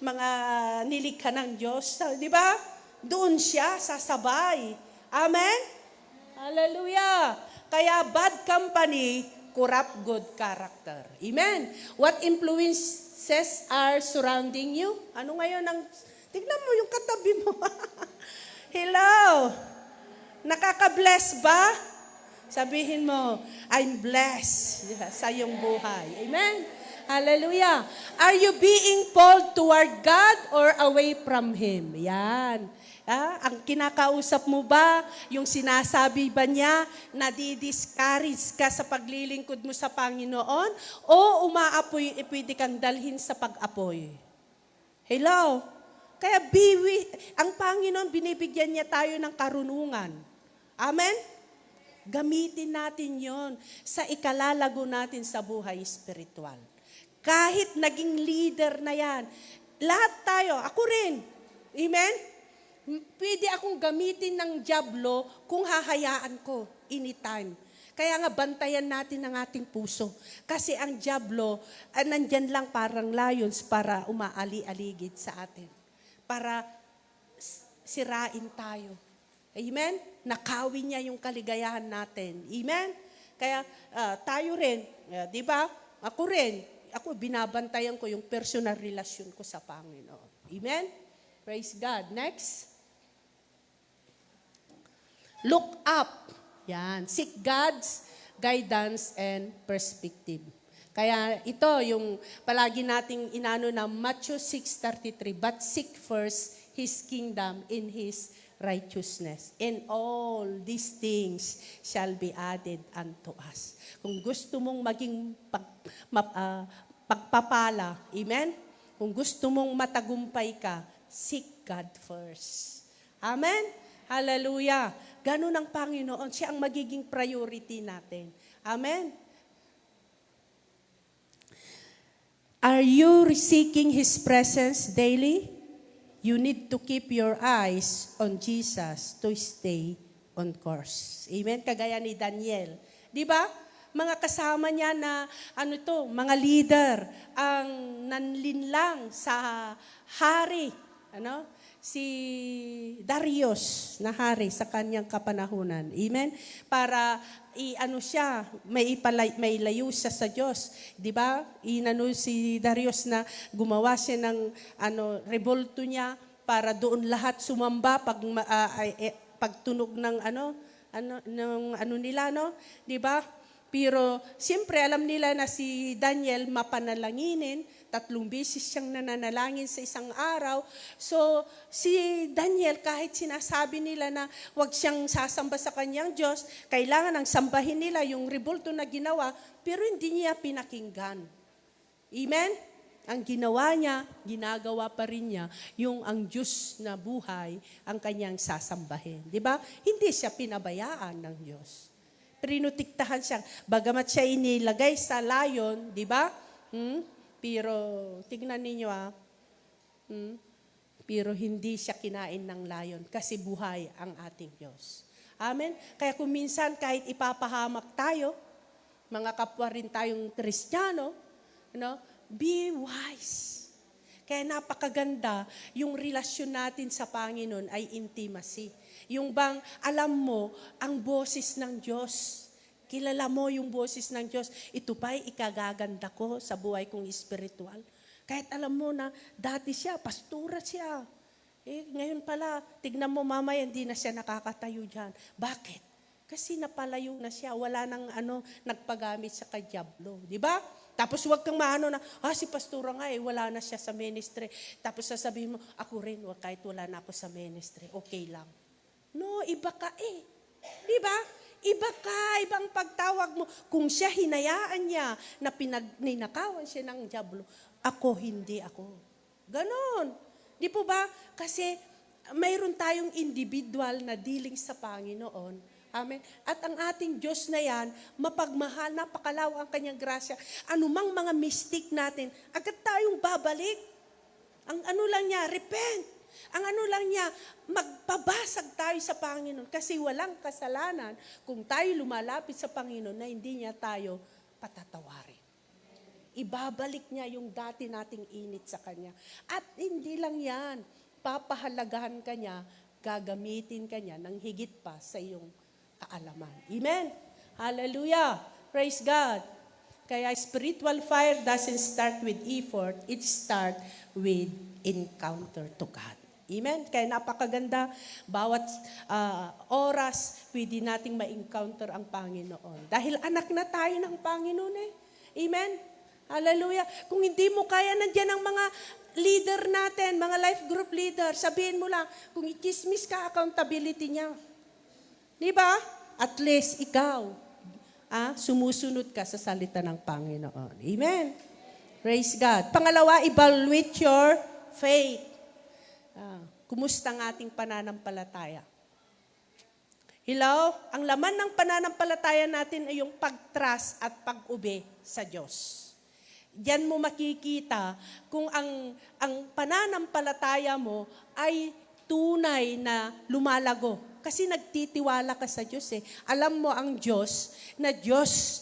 mga nilikha ng Diyos. Di ba? Doon siya sasabay. Amen? Hallelujah! Kaya bad company, corrupt good character. Amen? What influences are surrounding you? Ano ngayon ang... Tignan mo yung katabi mo. Hello? Nakaka-bless ba? Sabihin mo, I'm blessed sa iyong buhay. Amen? Hallelujah. Are you being pulled toward God or away from Him? Yan. Ang kinakausap mo ba, yung sinasabi ba niya, nadi-discourage ka sa paglilingkod mo sa Panginoon o umaapoy, pwede kang dalhin sa pag-apoy? Hello? Kaya ang Panginoon, binibigyan niya tayo ng karunungan. Amen? Gamitin natin yon sa ikalalago natin sa buhay espiritual. Kahit naging leader na yan, lahat tayo, ako rin. Amen? Pwede akong gamitin ng dyablo kung hahayaan ko anytime. Kaya nga bantayan natin ang ating puso. Kasi ang dyablo, nandyan lang parang lions para umaali-aligid sa atin. Para sirain tayo. Amen? Nakawin niya yung kaligayahan natin. Amen? Kaya tayo rin, di ba? Ako rin, binabantayan ko yung personal relasyon ko sa Panginoon. Amen? Praise God. Next. Look up. Yan. Seek God's guidance and perspective. Kaya ito yung palagi nating inano na Matthew 6:33, but seek first His kingdom in His righteousness, and all these things shall be added unto us. Kung gusto mong maging pagpapala, amen? Kung gusto mong matagumpay ka, seek God first. Amen? Hallelujah. Ganun ang Panginoon. Siya ang magiging priority natin. Amen? Are you seeking His presence daily? You need to keep your eyes on Jesus to stay on course. Amen? Kagaya ni Daniel. Di ba? mga kasama niya na mga leader ang nanlinlang sa hari, si Darius na hari sa kanyang kapanahunan. Amen? Para may layo siya sa Diyos. 'Di ba? Si Darius na gumawa siya ng revolto niya para doon lahat sumamba pagtunog ng nila, no? 'Di ba? Pero siyempre alam nila na si Daniel mapanalanginin, 3 beses siyang nananalangin sa isang araw. So si Daniel, kahit sinasabi nila na wag siyang sasamba sa kanyang Diyos, kailangan ang sambahin nila yung rebulto na ginawa, pero hindi niya pinakinggan. Amen? Ang ginawa niya, ginagawa pa rin niya yung ang Diyos na buhay ang kanyang sasambahin. Di ba? Hindi siya pinabayaan ng Diyos. Prinutiktahan siya. Bagamat siya inilagay sa layon, di ba? Pero, tignan ninyo pero hindi siya kinain ng layon kasi buhay ang ating Diyos. Amen? Kaya kung minsan kahit ipapahamak tayo, mga kapwa rin tayong Kristiyano, be wise. Kaya napakaganda yung relasyon natin sa Panginoon ay intimacy. Yung bang alam mo ang boses ng Diyos. Kilala mo yung boses ng Diyos. Ito pa'y ikagaganda ko sa buhay kong espiritual. Kahit alam mo na dati siya, pastura siya. Ngayon pala, tignan mo mamaya, hindi na siya nakakatayo dyan. Bakit? Kasi napalayo na siya. Wala nang nagpagamit sa kadyablo. Di ba? Tapos huwag kang si pastura nga wala na siya sa ministry. Tapos sasabihin mo, ako rin, kahit wala na ako sa ministry, okay lang. No, iba ka Di ba? Iba ka, ibang pagtawag mo. Kung siya hinayaan niya na ninakawan siya ng dyablo, ako, hindi ako. Ganon. Di po ba? Kasi mayroon tayong individual na dealing sa Panginoon. Amen. At ang ating Diyos na yan, mapagmahal, napakalaw ang kanyang grasya. Anumang mga mistake natin, agad tayong babalik. Ang lang niya, repent. Ang lang niya, magpabasag tayo sa Panginoon. Kasi walang kasalanan kung tayo lumalapit sa Panginoon na hindi niya tayo patatawarin. Ibabalik niya yung dati nating init sa Kanya. At hindi lang yan, papahalagahan ka niya, gagamitin ka niya ng higit pa sa iyong kaalaman. Amen? Hallelujah! Praise God! Kaya spiritual fire doesn't start with effort, it starts with encounter to God. Amen? Kaya napakaganda, bawat oras, pwede nating ma-encounter ang Panginoon. Dahil anak na tayo ng Panginoon Amen? Hallelujah! Kung hindi mo kaya, nandiyan ang mga leader natin, mga life group leader, sabihin mo lang, kung i-chismis ka, accountability niya. Di ba? At least ikaw, sumusunod ka sa salita ng Panginoon. Amen? Praise God. Pangalawa, evaluate your faith. Kumusta ang ating pananampalataya? Hello? Ang laman ng pananampalataya natin ay yung pag-trust at pag-ube sa Diyos. Diyan mo makikita kung ang pananampalataya mo ay tunay na lumalago. Kasi nagtitiwala ka sa Diyos Alam mo ang Diyos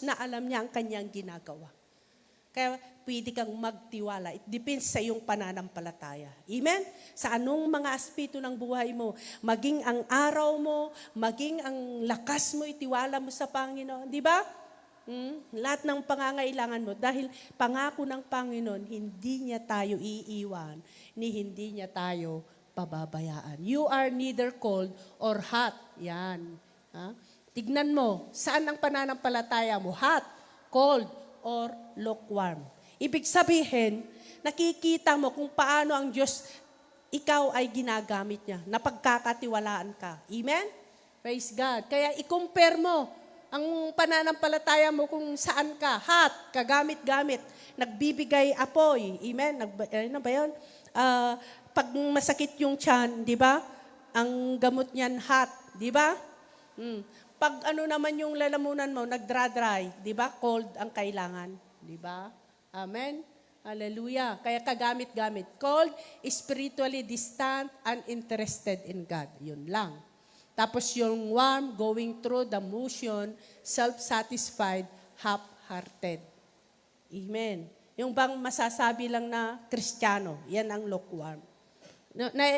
na alam niya ang kanyang ginagawa. Kaya pwede kang magtiwala. It depends sa iyong pananampalataya. Amen? Sa anong mga aspeto ng buhay mo, maging ang araw mo, maging ang lakas mo, itiwala mo sa Panginoon. Di ba? Lahat ng pangangailangan mo. Dahil pangako ng Panginoon, hindi niya tayo iiwan, ni hindi niya tayo pababayaan. You are neither cold or hot. Yan. Tignan mo, saan ang pananampalataya mo? Hot, cold, or lukewarm. Ibig sabihin, nakikita mo kung paano ang Diyos, ikaw ay ginagamit niya, napagkakatiwalaan ka. Amen? Praise God. Kaya i-compare mo ang pananampalataya mo kung saan ka. Hot, kagamit-gamit, nagbibigay apoy. Amen? Ano ba yun? Pag masakit yung tiyan, di ba? Ang gamot niyan hot, di ba? Pag naman yung lalamunan mo, nagdra-dry, di ba? Cold ang kailangan, di ba? Amen? Hallelujah. Kaya kagamit-gamit. Cold, spiritually distant, uninterested in God. Yun lang. Tapos yung warm, going through the motion, self-satisfied, half-hearted. Amen. Yung bang masasabi lang na Kristiyano, yan ang lukewarm.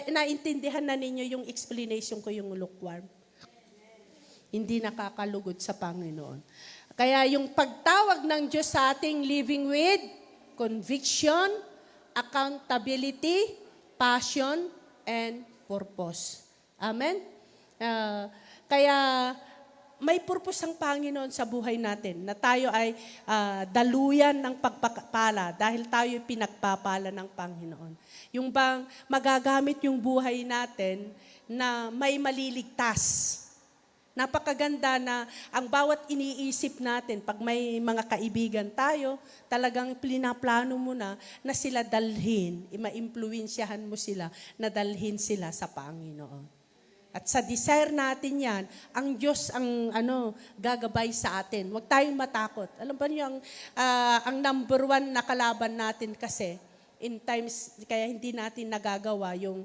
Naintindihan na ninyo yung explanation ko yung lukewarm. Hindi nakakalugod sa Panginoon. Kaya yung pagtawag ng Diyos sa ating living with conviction, accountability, passion, and purpose. Amen? Kaya may purpose ang Panginoon sa buhay natin na tayo ay daluyan ng pagpapala dahil tayo pinagpapala ng Panginoon. Yung bang magagamit yung buhay natin na may maliligtas. Napakaganda na ang bawat iniisip natin, pag may mga kaibigan tayo, talagang pinaplano mo na sila dalhin, ma-impluwensyahan mo sila, na dalhin sila sa Panginoon. At sa desire natin yan, ang Diyos ang gagabay sa atin. Huwag tayong matakot. Alam ba niyo, ang number one na kalaban natin kasi, in times, kaya hindi natin nagagawa yung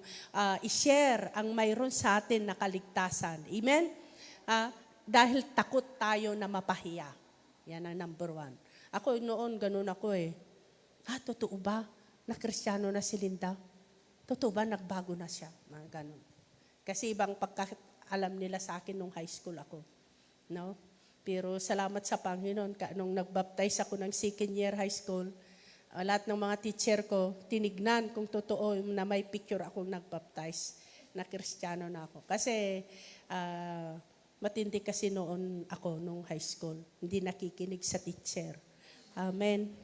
i-share ang mayroon sa atin na kaligtasan. Amen? Dahil takot tayo na mapahiya. Yan ang number one. Ako noon, ganun ako eh. Totoo ba na Kristiyano na si Linda? Totoo ba nagbago na siya? Mga ganun. Kasi ibang pagkaalam nila sa akin nung high school ako. No? Pero salamat sa Panginoon, nung nagbaptize ako ng second year high school, lahat ng mga teacher ko, tinignan kung totoo na may picture akong nagbaptize na Kristiyano na ako. Kasi matindi kasi noon ako nung high school. Hindi nakikinig sa teacher. Amen.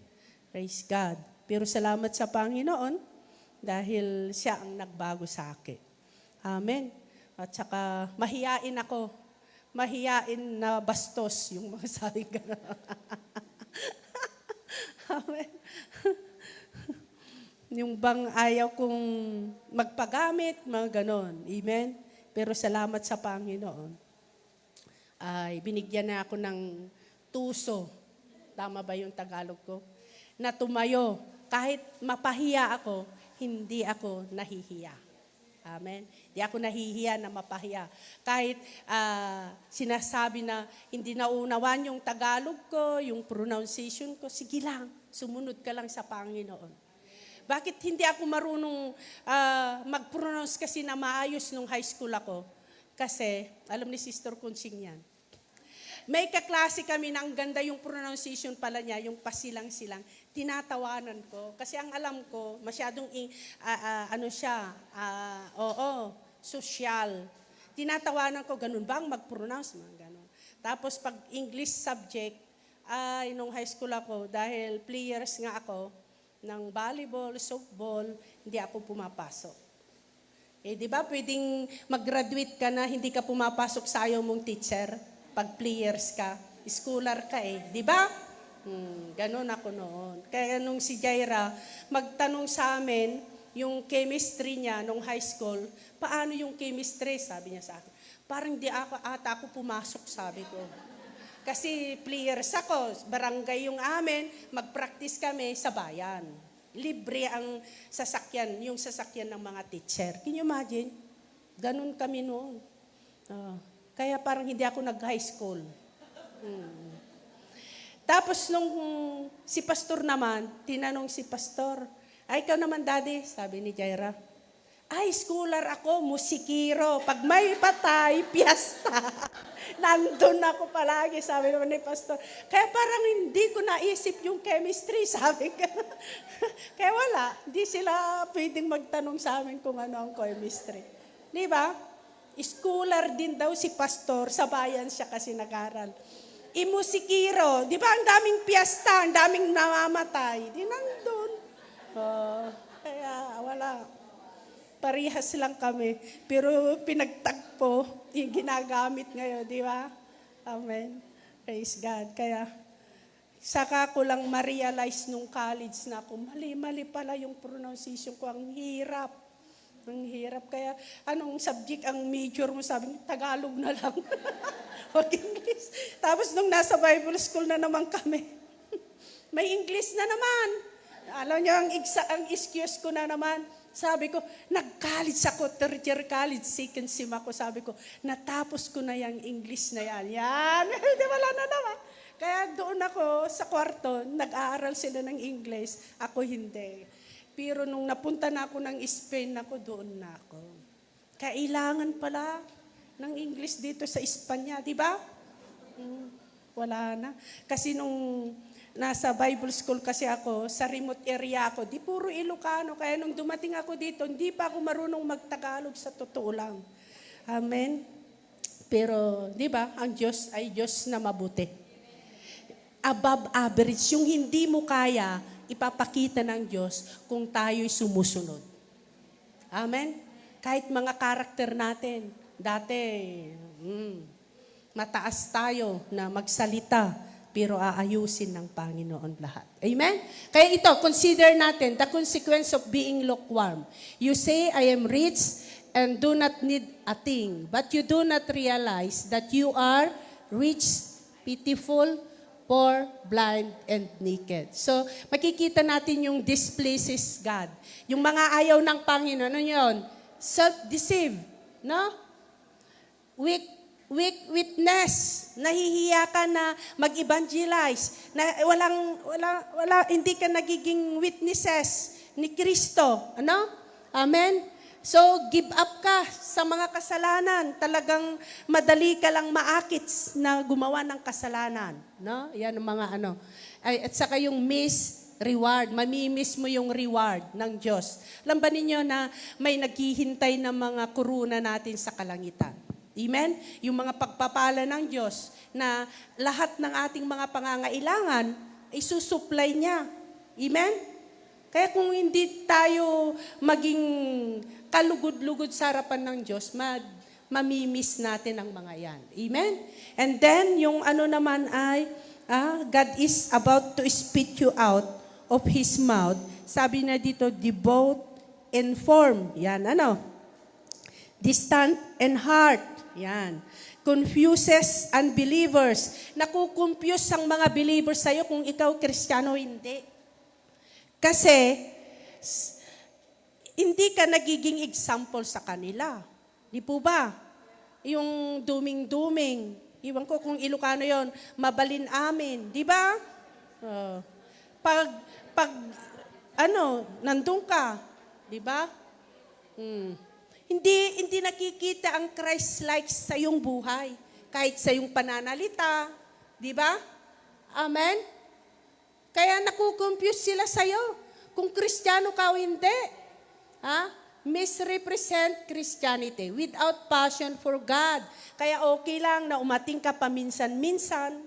Praise God. Pero salamat sa Panginoon dahil siya ang nagbago sa akin. Amen. At saka mahiyain ako. Mahiyain na bastos yung mga sabi gano'n. Amen. Yung bang ayaw kong magpagamit, mga gano'n. Amen. Pero salamat sa Panginoon. Ay binigyan na ako ng tuso. Tama ba yung Tagalog ko? Na tumayo. Kahit mapahiya ako, hindi ako nahihiya. Amen. Di ako nahihiya na mapahiya. Kahit sinasabi na hindi naunawan yung Tagalog ko, yung pronunciation ko, sige lang, sumunod ka lang sa Panginoon. Bakit hindi ako marunong mag-pronounce kasi na maayos nung high school ako? Kasi, alam ni Sister Kunching yan. May kaklase kami na ang ganda yung pronunciation pala niya, yung pasilang-silang. Tinatawanan ko. Kasi ang alam ko, masyadong, social. Tinatawanan ko, ganun bang mag-pronounce? Ganun. Tapos pag English subject, nung high school ako, dahil players nga ako, ng volleyball, softball, hindi ako pumapasok. Di ba pwedeng mag-graduate ka na hindi ka pumapasok sa ayaw mong teacher? Pag players ka, schooler ka di ba? Ganun ako noon. Kaya nung si Jaira, magtanong sa amin, yung chemistry niya nung high school, paano yung chemistry? Sabi niya sa akin. Parang di ako pumasok, sabi ko. Kasi players ako, barangay yung amin, mag-practice kami sa bayan. Libre ang sasakyan, yung sasakyan ng mga teacher. Can you imagine? Ganun kami noon. Kaya parang hindi ako nag-high school. Tapos nung si pastor naman, tinanong si pastor, ikaw naman daddy, sabi ni Jaira, schooler ako, musikiro. Pag may patay, piyesta. Nandun ako palagi, sabi naman ni pastor. Kaya parang hindi ko naisip yung chemistry, sabi ko. Kaya wala, hindi sila pwedeng magtanong sa amin kung ano ang chemistry. Di ba? Schooler din daw si pastor, sa bayan siya kasi nag-aral. Musikiro, di ba ang daming piyesta, ang daming namamatay. Di nandun. Kaya wala. Parihas lang kami. Pero pinagtagpo, yung ginagamit ngayon, di ba? Amen. Praise God. Kaya, saka ko lang ma-realize nung college na ako, mali pala yung pronunciation ko. Ang hirap. Ang hirap. Kaya, anong subject ang major mo? Sabi niya, Tagalog na lang. Huwag English. Tapos nung nasa Bible school na naman kami, may English na naman. Alam niyo, ang excuse ko na naman, sabi ko, nag-college ako, third year college, second sem ako, sabi ko, natapos ko na yung English na yan. Yan, wala na naman. Kaya doon ako sa kwarto, nag-aaral sila ng English, ako hindi. Pero nung napunta na ako ng Spain, ako doon na ako. Kailangan pala ng English dito sa Espanya, di ba? Wala na. Kasi nung nasa Bible school kasi ako, sa remote area ako, di puro Ilocano. Kaya nung dumating ako dito, hindi pa ako marunong magtagalog sa totoo lang. Amen? Pero, di ba, ang Diyos ay Diyos na mabuti. Above average, yung hindi mo kaya, ipapakita ng Diyos kung tayo'y sumusunod. Amen? Kahit mga karakter natin, dati, mataas tayo na magsalita, pero aayusin ng Panginoon lahat. Amen? Kaya ito, consider natin the consequence of being lukewarm. You say, I am rich and do not need a thing, but you do not realize that you are rich, pitiful, poor, blind, and naked. So, makikita natin yung displeases God. Yung mga ayaw ng Panginoon, ano yun? Self-deceive, no? Weak witness. Nahihiya ka na mag-evangelize. Na hindi ka nagiging witnesses ni Kristo. Ano? Amen? So, give up ka sa mga kasalanan. Talagang madali ka lang maakit na gumawa ng kasalanan. No? Yan ang mga ano. At saka yung reward. Mamimiss mo yung reward ng Diyos. Alam ba ninyo na may naghihintay na mga kuruna natin sa kalangitan? Amen? Yung mga pagpapala ng Diyos na lahat ng ating mga pangangailangan, isusupply niya. Amen? Kaya kung hindi tayo maging kalugod-lugod sa harapan ng Diyos, mamimiss natin ang mga yan. Amen? And then, yung ano naman ay, God is about to spit you out of His mouth. Sabi na dito, devout and firm. Yan, ano? Distant and hard. Yan. Confuses unbelievers. Nakukonfuse ang mga believers sa'yo kung ikaw Kristiyano, hindi. Kasi, hindi ka nagiging example sa kanila. Di po ba? Yung duming-duming. Iwan ko kung Ilocano yon, mabalin amin. Di ba? Nandun ka. Di ba? Hindi nakikita ang Christ-like sa iyong buhay. Kahit sa iyong pananalita. Di ba? Amen? Kaya nakukonfuse sila sa'yo. Kung Kristiyano ka o hindi. Misrepresent Christianity without passion for God. Kaya okay lang na umating ka paminsan-minsan.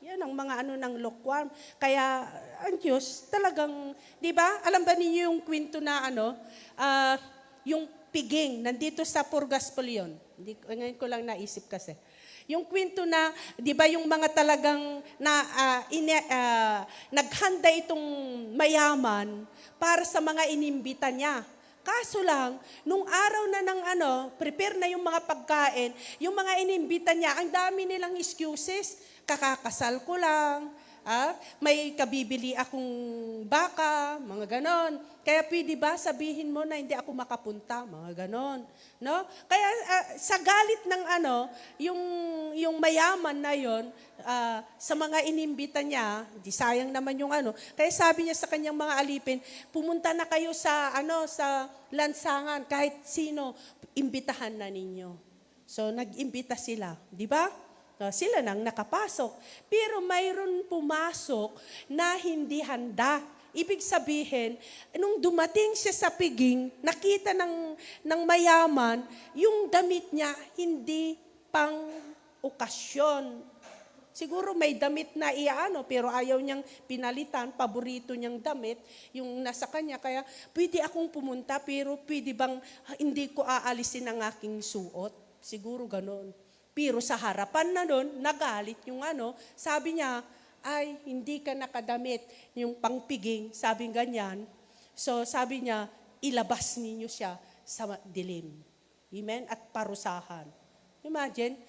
Yan ang mga ng lukewarm. Kaya ang Diyos talagang, di ba? Alam ba ninyo yung kwento na yung piging, nandito sa Poor Gospel yun. Ngayon ko lang naisip kasi. Yung kwento na, di ba yung mga talagang naghanda itong mayaman para sa mga inimbita niya. Kaso lang, nung araw na prepare na yung mga pagkain, yung mga inimbita niya, ang dami nilang excuses. Kakakasal ko lang, may kabibili akong baka, mga ganon. Kaya pwede ba sabihin mo na hindi ako makapunta, mga ganon. No? Kaya sa galit ng yung mayaman na yon, sa mga inimbita niya, di sayang naman yung Kaya sabi niya sa kanyang mga alipin, pumunta na kayo sa sa lansangan, kahit sino, imbitahan na ninyo. So nag-imbita sila, di ba? Sila nang nakapasok. Pero mayroon pumasok na hindi handa. Ibig sabihin, nung dumating siya sa piging, nakita ng mayaman, yung damit niya hindi pang okasyon. Siguro may damit na pero ayaw niyang pinalitan, paborito niyang damit, yung nasa kanya. Kaya pwede akong pumunta, pero pwede bang hindi ko aalisin ang aking suot? Siguro ganon. Pero sa harapan na doon, nagalit yung sabi niya, ay, hindi ka nakadamit yung pangpiging, sabi ganyan. So sabi niya, ilabas ninyo siya sa dilim. Amen? At parusahan. Imagine,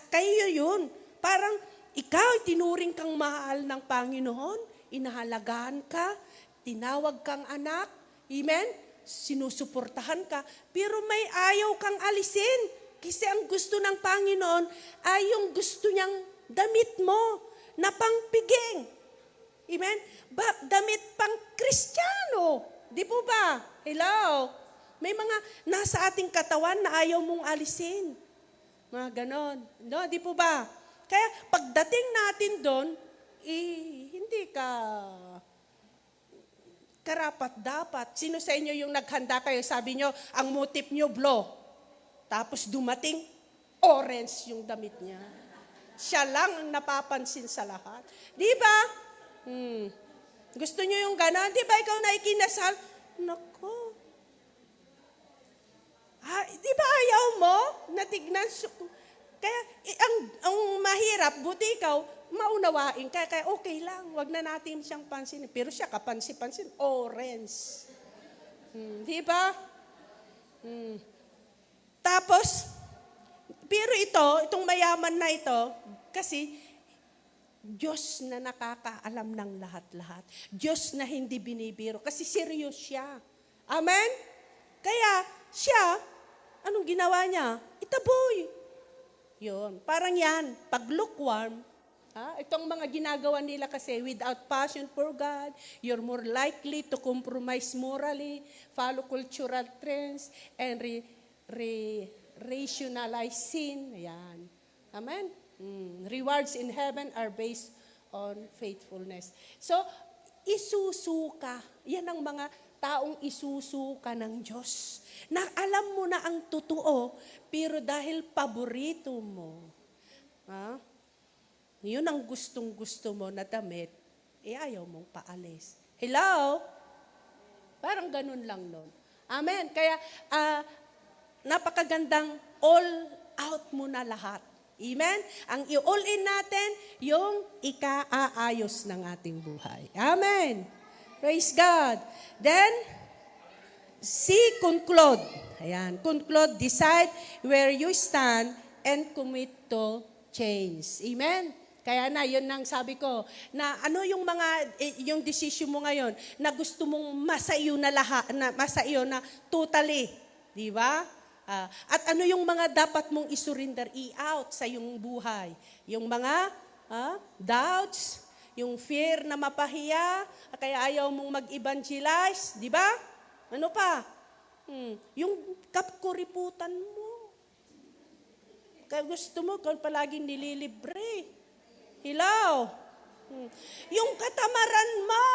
kayo yun. Parang ikaw, tinuring kang mahal ng Panginoon, inahalagaan ka, tinawag kang anak, amen? Sinusuportahan ka, pero may ayaw kang alisin. Kasi ang gusto ng Panginoon ay yung gusto niyang damit mo. na pangpiging. Amen? Damit pang Kristiyano. Di po ba? Hello? May mga nasa ating katawan na ayaw mong alisin. Mga ganon. No, di po ba? Kaya pagdating natin doon, hindi ka karapat-dapat. Sino sa inyo yung naghanda kayo? Sabi nyo, ang motif nyo, blue. Tapos dumating, orange yung damit niya. Siya lang ang napapansin sa lahat. Di ba? Gusto nyo yung ganon? Di ba ikaw na ikinasal? Nako. Di ba ayaw mo? Natignan. Kaya ang mahirap, buti ikaw, maunawain ka. Kaya okay lang, wag na natin siyang pansinin. Pero siya kapansin-pansin, orange. Di ba? Tapos, pero itong mayaman na ito, kasi Diyos na nakakaalam ng lahat-lahat. Diyos na hindi binibiro. Kasi serious siya. Amen? Kaya siya, anong ginawa niya? Itaboy. Yun. Parang yan. Pag lukewarm, itong mga ginagawa nila kasi without passion for God, you're more likely to compromise morally, follow cultural trends, and rationalize sin. Ayan. Amen? Rewards in heaven are based on faithfulness. So, isusuka. Yan ang mga taong isusuka ng Diyos. Na alam mo na ang totoo, pero dahil paborito mo, yun ang gustong-gusto mo na damit, ayaw mong paalis. Hello? Parang ganun lang nun. Amen. Kaya, napakagandang all out mo na lahat. Amen? Ang i-all in natin, yung ika-aayos ng ating buhay. Amen. Praise God. Then, conclude. Ayan, conclude, decide where you stand and commit to change. Amen? Kaya na, yun ang sabi ko, na ano yung yung decision mo ngayon, na gusto mong masaiyo na lahat, masaiyo na totally. Di ba? At ano yung mga dapat mong isurrender, i-out sa iyong buhay? Yung mga doubts, yung fear na mapahiya, kaya ayaw mong mag-evangelize, di ba? Ano pa? Yung kapkuriputan mo. Kaya gusto mo, kung palaging nililibre. Hello? Yung katamaran mo.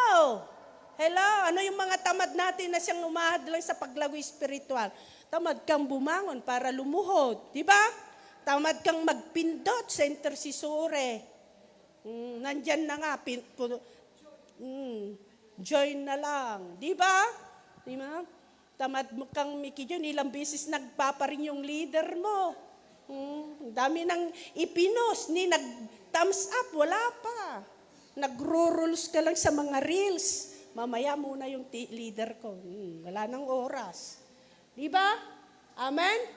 Hello? Ano yung mga tamad natin na siyang umahad lang sa paglago espiritual? Tamad kang bumangon para lumuhod. Di ba? Tamad kang magpindot sa intersisore. Nandyan na nga. Join na lang. Di ba? Di ba? Tamad mo kang mikidyon. Ilang beses nagpaparing yung leader mo. Dami nang ipinos. Nag-thumbs up. Wala pa. Nagro-rules ka lang sa mga reels. Mamaya muna yung leader ko. Wala nang oras. Diba? Amen?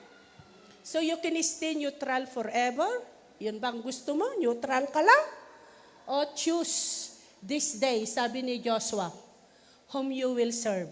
So you can stay neutral forever? Yun bang gusto mo? Neutral ka lang? O choose this day, sabi ni Joshua, whom you will serve.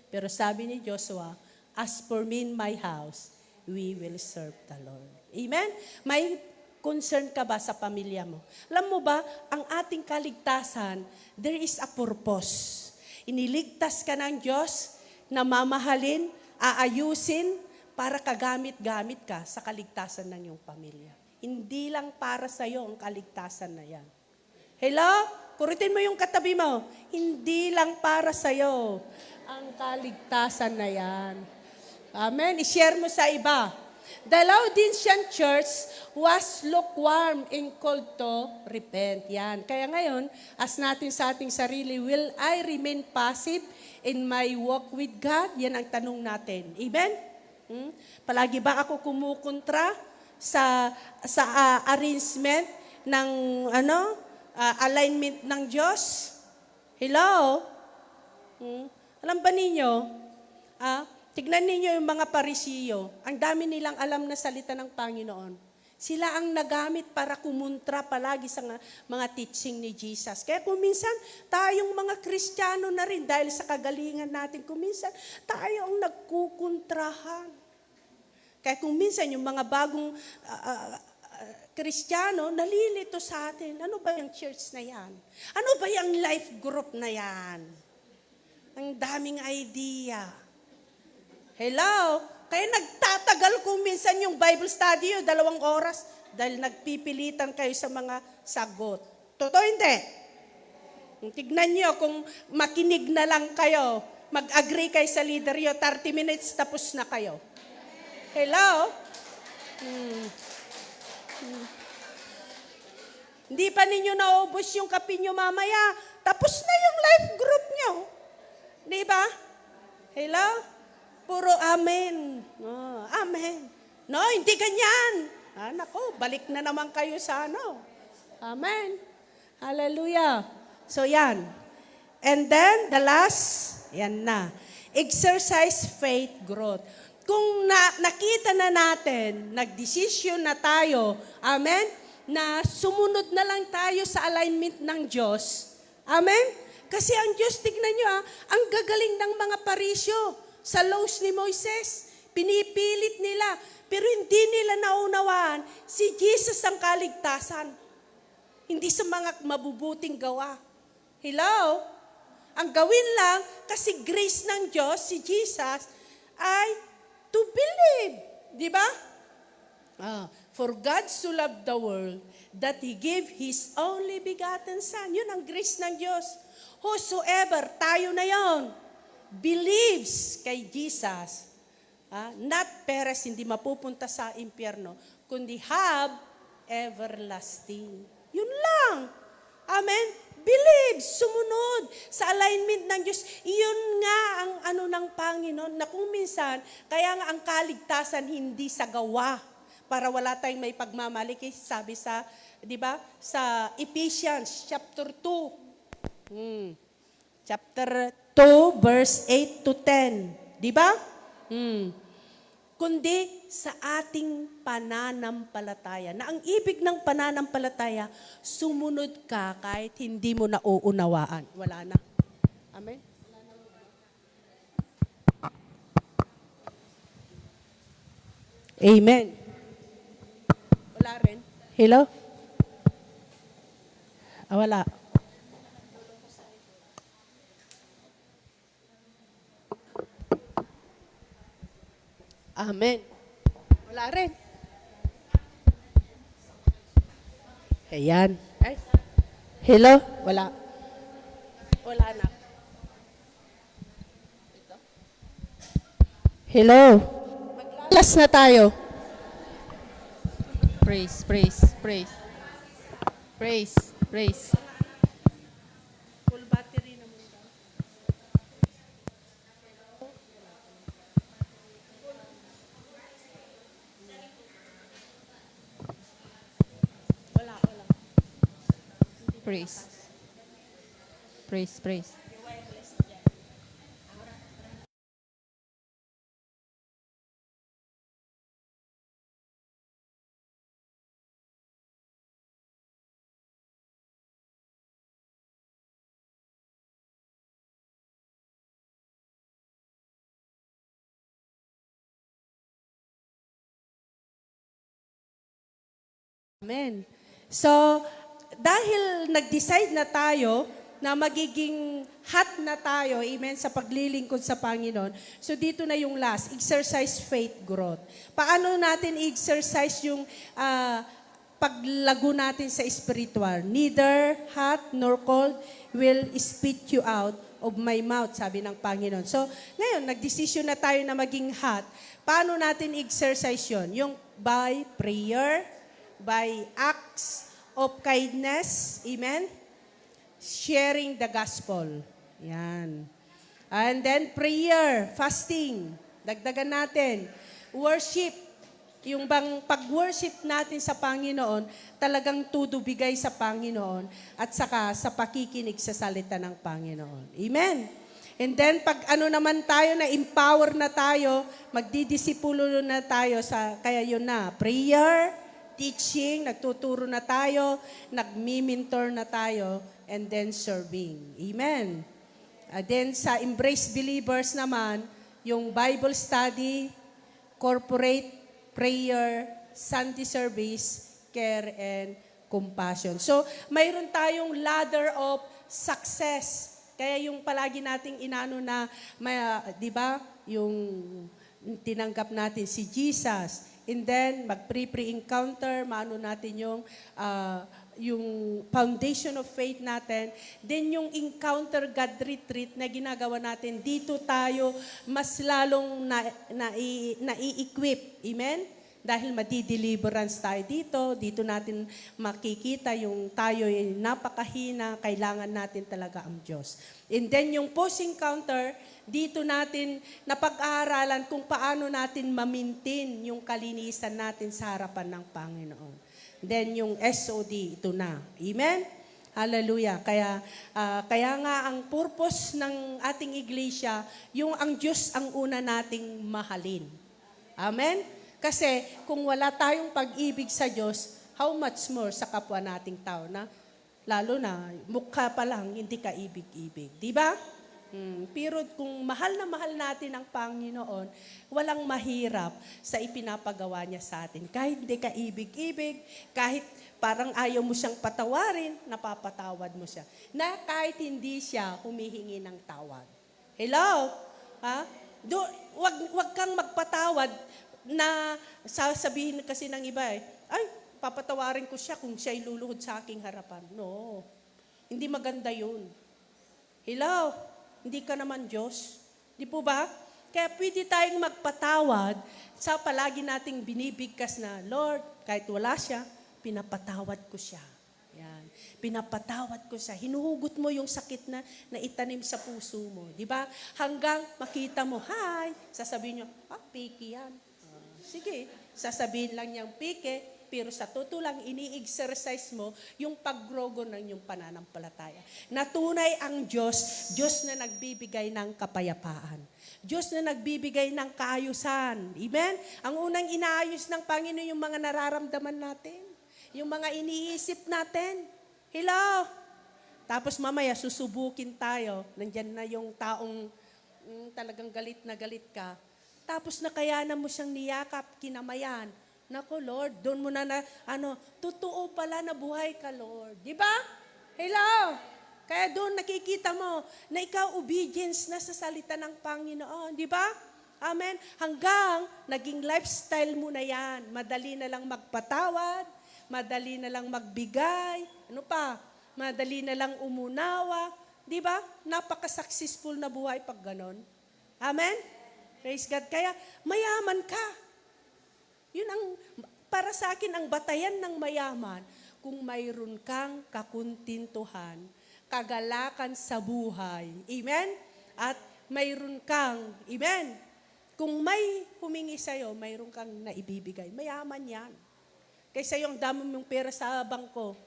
Pero sabi ni Joshua, as for me and my house, we will serve the Lord. Amen? May concern ka ba sa pamilya mo? Alam mo ba, ang ating kaligtasan, there is a purpose. Iniligtas ka ng Diyos na mamahalin, aayusin para kagamit-gamit ka sa kaligtasan ng iyong pamilya. Hindi lang para sa iyo ang kaligtasan na yan. Hello? Kuritin mo yung katabi mo. Hindi lang para sa iyo ang kaligtasan na yan. Amen? I-share mo sa iba. The Laodicean church was lukewarm and called to repent. Yan. Kaya ngayon, ask natin sa ating sarili, will I remain passive in my walk with God? Yan ang tanong natin. Amen? Palagi ba ako kumukontra sa arrangement ng alignment ng Diyos? Hello? Alam ba ninyo? Tignan ninyo yung mga Parisiyo. Ang dami nilang alam na salita ng Panginoon. Sila ang nagamit para kumontra palagi sa mga teaching ni Jesus. Kaya kung minsan, tayong mga Kristiyano na rin, dahil sa kagalingan natin, kung minsan, tayo ang nagkukontrahan. Kaya kung minsan, yung mga bagong Kristiyano, nalilito sa atin. Ano ba yung church na yan? Ano ba yung life group na yan? Ang daming idea. Hello? Kaya nagtatagal kung minsan yung Bible study 2 oras dahil nagpipilitan kayo sa mga sagot. Totoo hindi? Tignan nyo kung makinig na lang kayo, mag-agree kayo sa leader nyo, 30 minutes tapos na kayo. Hello? Hindi pa ninyo naubos yung kape nyo mamaya. Tapos na yung life group nyo. Di ba? Hello? Puro amen. Oh, amen. No, hindi ganyan. Nako, balik na naman kayo sa ano. Amen. Hallelujah. So yan. And then, the last, yan na. Exercise faith growth. Kung nakita na natin, nagdesisyon na tayo, amen, na sumunod na lang tayo sa alignment ng Diyos. Amen? Kasi ang Diyos, tignan nyo ang gagaling ng mga parisyo sa laws ni Moises. Pinipilit nila, pero hindi nila naunawaan, si Jesus ang kaligtasan. Hindi sa mga mabubuting gawa. Hello? Ang gawin lang, kasi grace ng Diyos, si Jesus, ay to believe. Di ba? For God so loved the world that He gave His only begotten Son. Yun ang grace ng Diyos. Whosoever, tayo na yon, believes kay Jesus, not peres, hindi mapupunta sa impyerno, kundi have everlasting. Yun lang. Amen? Believe, sumunod sa alignment ng Diyos. Iyon nga ang ano ng Panginoon na kung minsan, kaya nga ang kaligtasan hindi sa gawa para wala tayong may pagmamaliki. Sabi sa, di ba, sa Ephesians chapter 2. Chapter 2, verse 8 to 10. Di ba? Kundi sa ating pananampalataya. Na ang ibig ng pananampalataya, sumunod ka kahit hindi mo nauunawaan. Wala na. Amen? Amen. Wala rin. Hello? Wala. Amen. Wala rin. Ayan. Ay. Hello? Wala. Wala na. Hello? Maglalas na tayo. Praise, praise, praise. Praise, praise. Full battery naman daw. Wala. Praise. Praise, praise. Amen. So, dahil nag-decide na tayo na magiging hot na tayo, amen, sa paglilingkod sa Panginoon. So, dito na yung last, exercise faith growth. Paano natin exercise yung paglago natin sa spiritual? Neither hot nor cold will spit you out of my mouth, sabi ng Panginoon. So, ngayon, nagdesisyon na tayo na maging hot. Paano natin exercise yon? Yung by prayer, by acts of kindness, amen? Sharing the gospel. Yan. And then prayer, fasting. Dagdagan natin. Worship. Yung bang pag-worship natin sa Panginoon, talagang tudubigay sa Panginoon at saka sa pakikinig sa salita ng Panginoon. Amen. And then pag ano naman tayo, na empower na tayo, magdidisipulo na tayo sa, kaya yun na, prayer, teaching, nagtuturo na tayo, nagmi-mentor na tayo, and then serving. Amen. Then sa Embrace Believers naman, yung Bible study, corporate prayer, Sunday service, care, and compassion. So, mayroon tayong ladder of success. Kaya yung palagi nating inano na, di ba, yung tinanggap natin si Jesus. And then, mag-pre-encounter, maano natin yung foundation of faith natin. Then, yung encounter God retreat na ginagawa natin, dito tayo mas lalong nai-equip. Amen? Dahil madi-deliverance tayo dito natin makikita yung tayo ay napakahina, kailangan natin talaga ang Diyos. And then yung post-encounter, dito natin napag-aaralan kung paano natin mamintin yung kalinisan natin sa harapan ng Panginoon. Then yung SOD, ito na. Amen? Hallelujah. Kaya nga ang purpose ng ating iglesia, yung ang Diyos ang una nating mahalin. Amen? Kasi kung wala tayong pag-ibig sa Diyos, how much more sa kapwa nating tao na lalo na mukha pa lang hindi ka ibig-ibig, di ba? Pero kung mahal na mahal natin ang Panginoon, walang mahirap sa ipinapagawa niya sa atin. Kahit hindi ka ibig-ibig, kahit parang ayaw mo siyang patawarin, napapatawad mo siya. Na kahit hindi siya humihingi ng tawad. Hello? Ha? Wag kang magpatawad na sasabihin kasi ng iba ay, papatawarin ko siya kung siya iluluhod sa aking harapan. No. Hindi maganda yun. Hello? Hindi ka naman Diyos. Di po ba? Kaya pwede tayong magpatawad sa palagi nating binibigkas na, Lord, kahit wala siya, pinapatawad ko siya. Yan. Pinapatawad ko siya. Hinuhugot mo yung sakit na itanim sa puso mo. Di ba? Hanggang makita mo, hi, sasabihin niyo, picky yan. Sige, sasabihin lang niyang pike, pero sa totoo lang ini-exercise mo yung paggrogo ng iyong pananampalataya. Natunay ang Diyos, Diyos na nagbibigay ng kapayapaan. Diyos na nagbibigay ng kaayusan. Amen? Ang unang inaayos ng Panginoon yung mga nararamdaman natin. Yung mga iniisip natin. Hello? Tapos mamaya susubukin tayo. Nandyan na yung taong talagang galit na galit ka. Tapos nakayanan mo siyang niyakap, kinamayan. Nako, Lord, doon mo na totoo pala na buhay ka, Lord. Di ba? Hello? Kaya doon nakikita mo na ikaw obedience na sa salita ng Panginoon. Di ba? Amen? Hanggang naging lifestyle mo na yan. Madali na lang magpatawad, madali na lang magbigay, ano pa? Madali na lang umunawa. Di ba? Napaka-successful na buhay pag ganon. Amen? Praise God. Kaya mayaman ka. Yun ang, para sa akin, ang batayan ng mayaman, kung mayroon kang kakuntintuhan, kagalakan sa buhay. Amen? At mayroon kang, amen? Kung may humingi sa'yo, mayroon kang naibibigay. Mayaman yan. Kaysa yung dami mong pera sa bangko.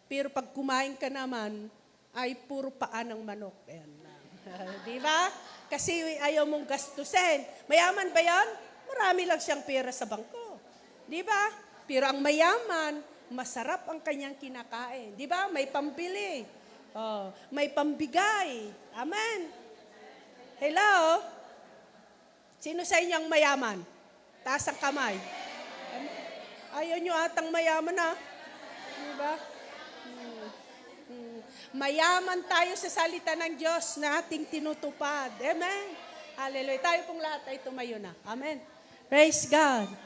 Pero pag kumain ka naman, ay puro paa ng manok. Ayan lang. Di ba? Kasi ayaw mong gastusin. Mayaman ba yan? Marami lang siyang pera sa bangko. Di ba? Pero ang mayaman, masarap ang kanyang kinakain. Di ba? May pambili. May pambigay. Amen. Hello? Sino sa inyong mayaman? Taas ang kamay. Ayaw nyo atang mayaman ha? Di ba? Mayaman tayo sa salita ng Diyos na ating tinutupad. Amen. Hallelujah. Tayo pong lahat ay tumayo na. Amen. Praise God.